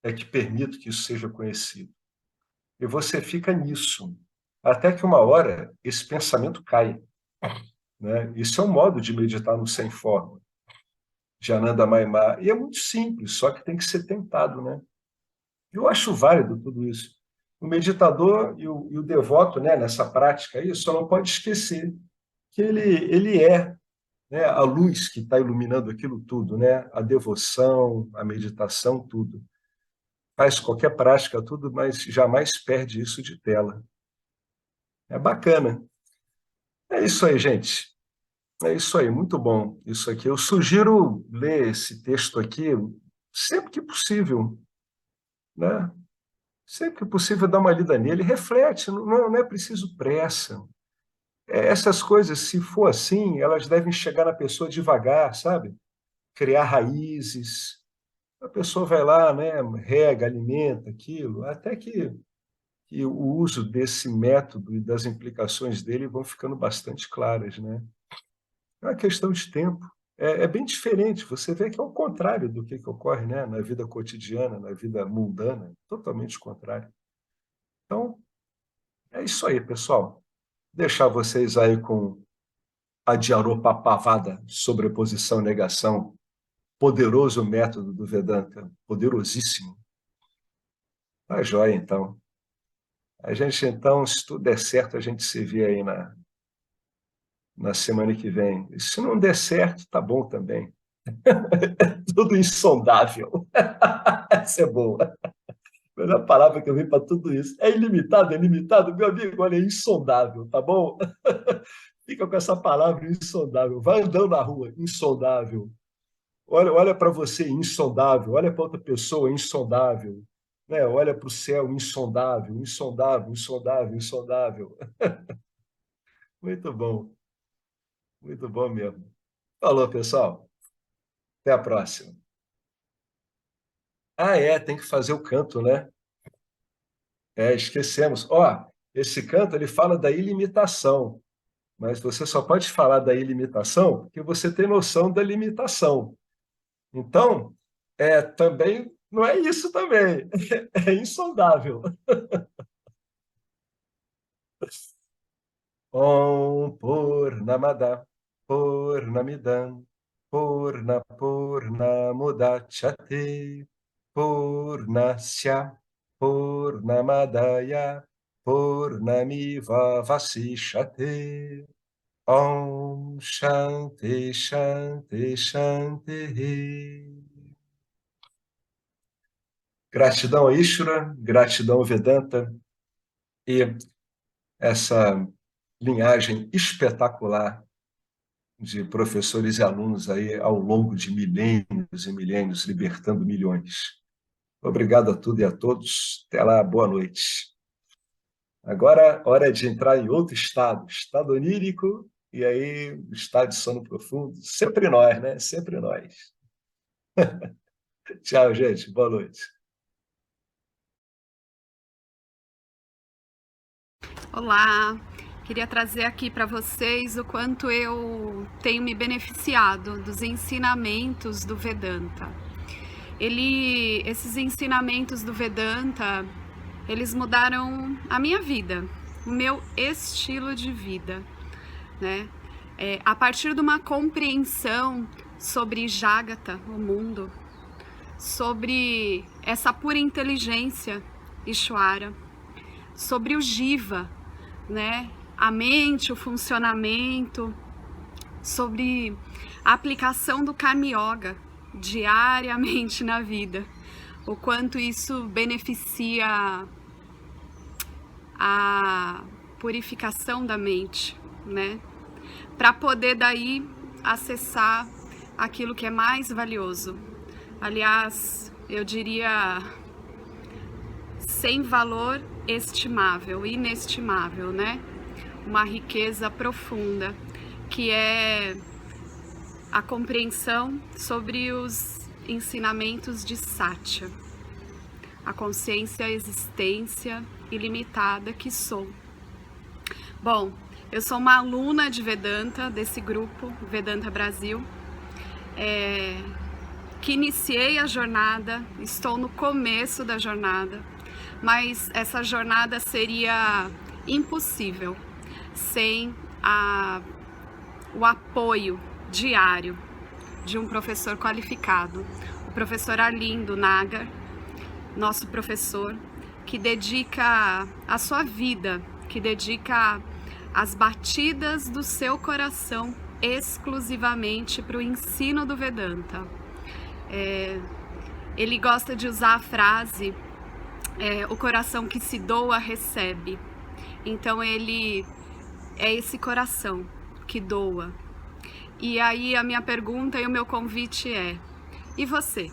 [SPEAKER 1] é que permito que isso seja conhecido. E você fica nisso, até que uma hora esse pensamento cai, né? Isso é um modo de meditar no sem forma, de Ananda Maimá. E é muito simples, só que tem que ser tentado, né? Eu acho válido tudo isso. O meditador e o devoto, né, nessa prática aí, só não pode esquecer que ele é, né, a luz que está iluminando aquilo tudo, né? A devoção, a meditação, tudo. Faz qualquer prática, tudo, mas jamais perde isso de tela. É bacana. É isso aí, gente. É isso aí, muito bom isso aqui. Eu sugiro ler esse texto aqui sempre que possível, né? Sempre que possível dar uma lida nele, reflete, não é preciso pressa. Essas coisas, se for assim, elas devem chegar na pessoa devagar, sabe? Criar raízes. A pessoa vai lá, né, rega, alimenta aquilo, até que o uso desse método e das implicações dele vão ficando bastante claras, né? É uma questão de tempo. É bem diferente. Você vê que é o contrário do que ocorre, né, na vida cotidiana, na vida mundana, totalmente o contrário. Então, é isso aí, pessoal. Deixar vocês aí com a Diaropapavada, sobreposição, negação, poderoso método do Vedanta, poderosíssimo. Tá joia, então. A gente, então, se tudo der certo, a gente se vê aí na semana que vem. E se não der certo, tá bom também. Tudo insondável. Essa é boa. A melhor palavra que eu vi para tudo isso. É ilimitado, meu amigo, olha, é insondável, tá bom? Fica com essa palavra insondável. Vai andando na rua, insondável. Olha para você, insondável. Olha para outra pessoa, insondável. Né? Olha para o céu, insondável, insondável, insondável, insondável. Muito bom mesmo. Falou, pessoal. Até a próxima. Ah, tem que fazer o canto, né? Esquecemos. Ó, esse canto ele fala da ilimitação, mas você só pode falar da ilimitação porque você tem noção da limitação. Então, também não é isso também. É insondável. Om Purnamada Purnamidam Purnamudachyate Purnasya Purnamadaya Purnamiva Vasishate. Om Shanti Shanti Shanti. Gratidão, Ishvara, gratidão, Vedanta, e essa linhagem espetacular de professores e alunos aí ao longo de milênios e milênios, libertando milhões. Obrigado a tudo e a todos. Até lá, boa noite. Agora, hora de entrar em outro estado onírico, e aí, estado de sono profundo. Sempre nós, né? Sempre nós. Tchau, gente. Boa noite.
[SPEAKER 4] Olá, queria trazer aqui para vocês o quanto eu tenho me beneficiado dos ensinamentos do Vedanta. Esses ensinamentos do Vedanta, eles mudaram a minha vida, o meu estilo de vida, né? A partir de uma compreensão sobre Jagata, o mundo, sobre essa pura inteligência, Ishvara, sobre o Jiva, né? A mente, o funcionamento, sobre a aplicação do Karma Yoga diariamente na vida, o quanto isso beneficia a purificação da mente, né? Para poder daí acessar aquilo que é mais valioso. Aliás, eu diria sem valor estimável, inestimável, né? Uma riqueza profunda, que é a compreensão sobre os ensinamentos de Satya, a consciência, a existência ilimitada que sou. Bom, eu sou uma aluna de Vedanta, desse grupo Vedanta Brasil, que iniciei a jornada, estou no começo da jornada, mas essa jornada seria impossível sem o apoio diário de um professor qualificado, o professor Arlindo Nagar, nosso professor, que dedica a sua vida, que dedica as batidas do seu coração exclusivamente para o ensino do Vedanta. Ele gosta de usar a frase o coração que se doa recebe. Então ele é esse coração que doa. E aí a minha pergunta e o meu convite é: e você?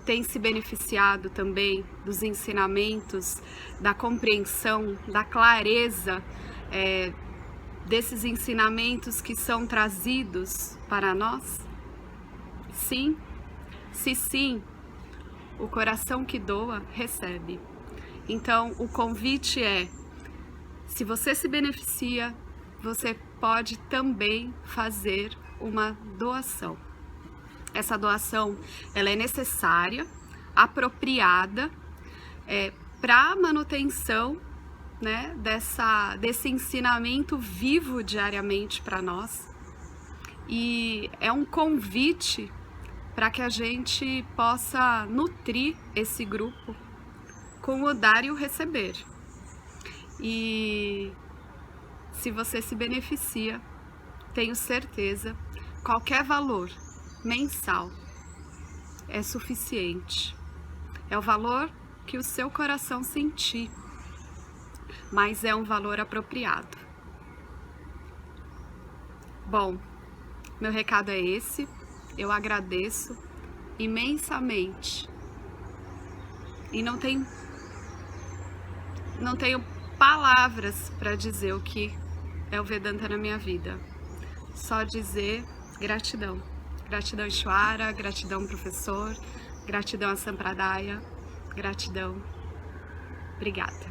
[SPEAKER 4] Tem se beneficiado também dos ensinamentos, da compreensão, da clareza desses ensinamentos que são trazidos para nós? Sim? Se sim, o coração que doa recebe. Então o convite é: se você se beneficia, você pode também fazer uma doação. Essa doação, ela é necessária, apropriada, para a manutenção, né, desse ensinamento vivo diariamente para nós. E é um convite para que a gente possa nutrir esse grupo com o dar e o receber. E se você se beneficia, tenho certeza, qualquer valor mensal é suficiente. É o valor que o seu coração sentir, mas é um valor apropriado. Bom, meu recado é esse. Eu agradeço imensamente e não tenho palavras para dizer o que é o Vedanta na minha vida. Só dizer gratidão. Gratidão, Ishvara, gratidão, professor, gratidão a Sampradaya, gratidão. Obrigada.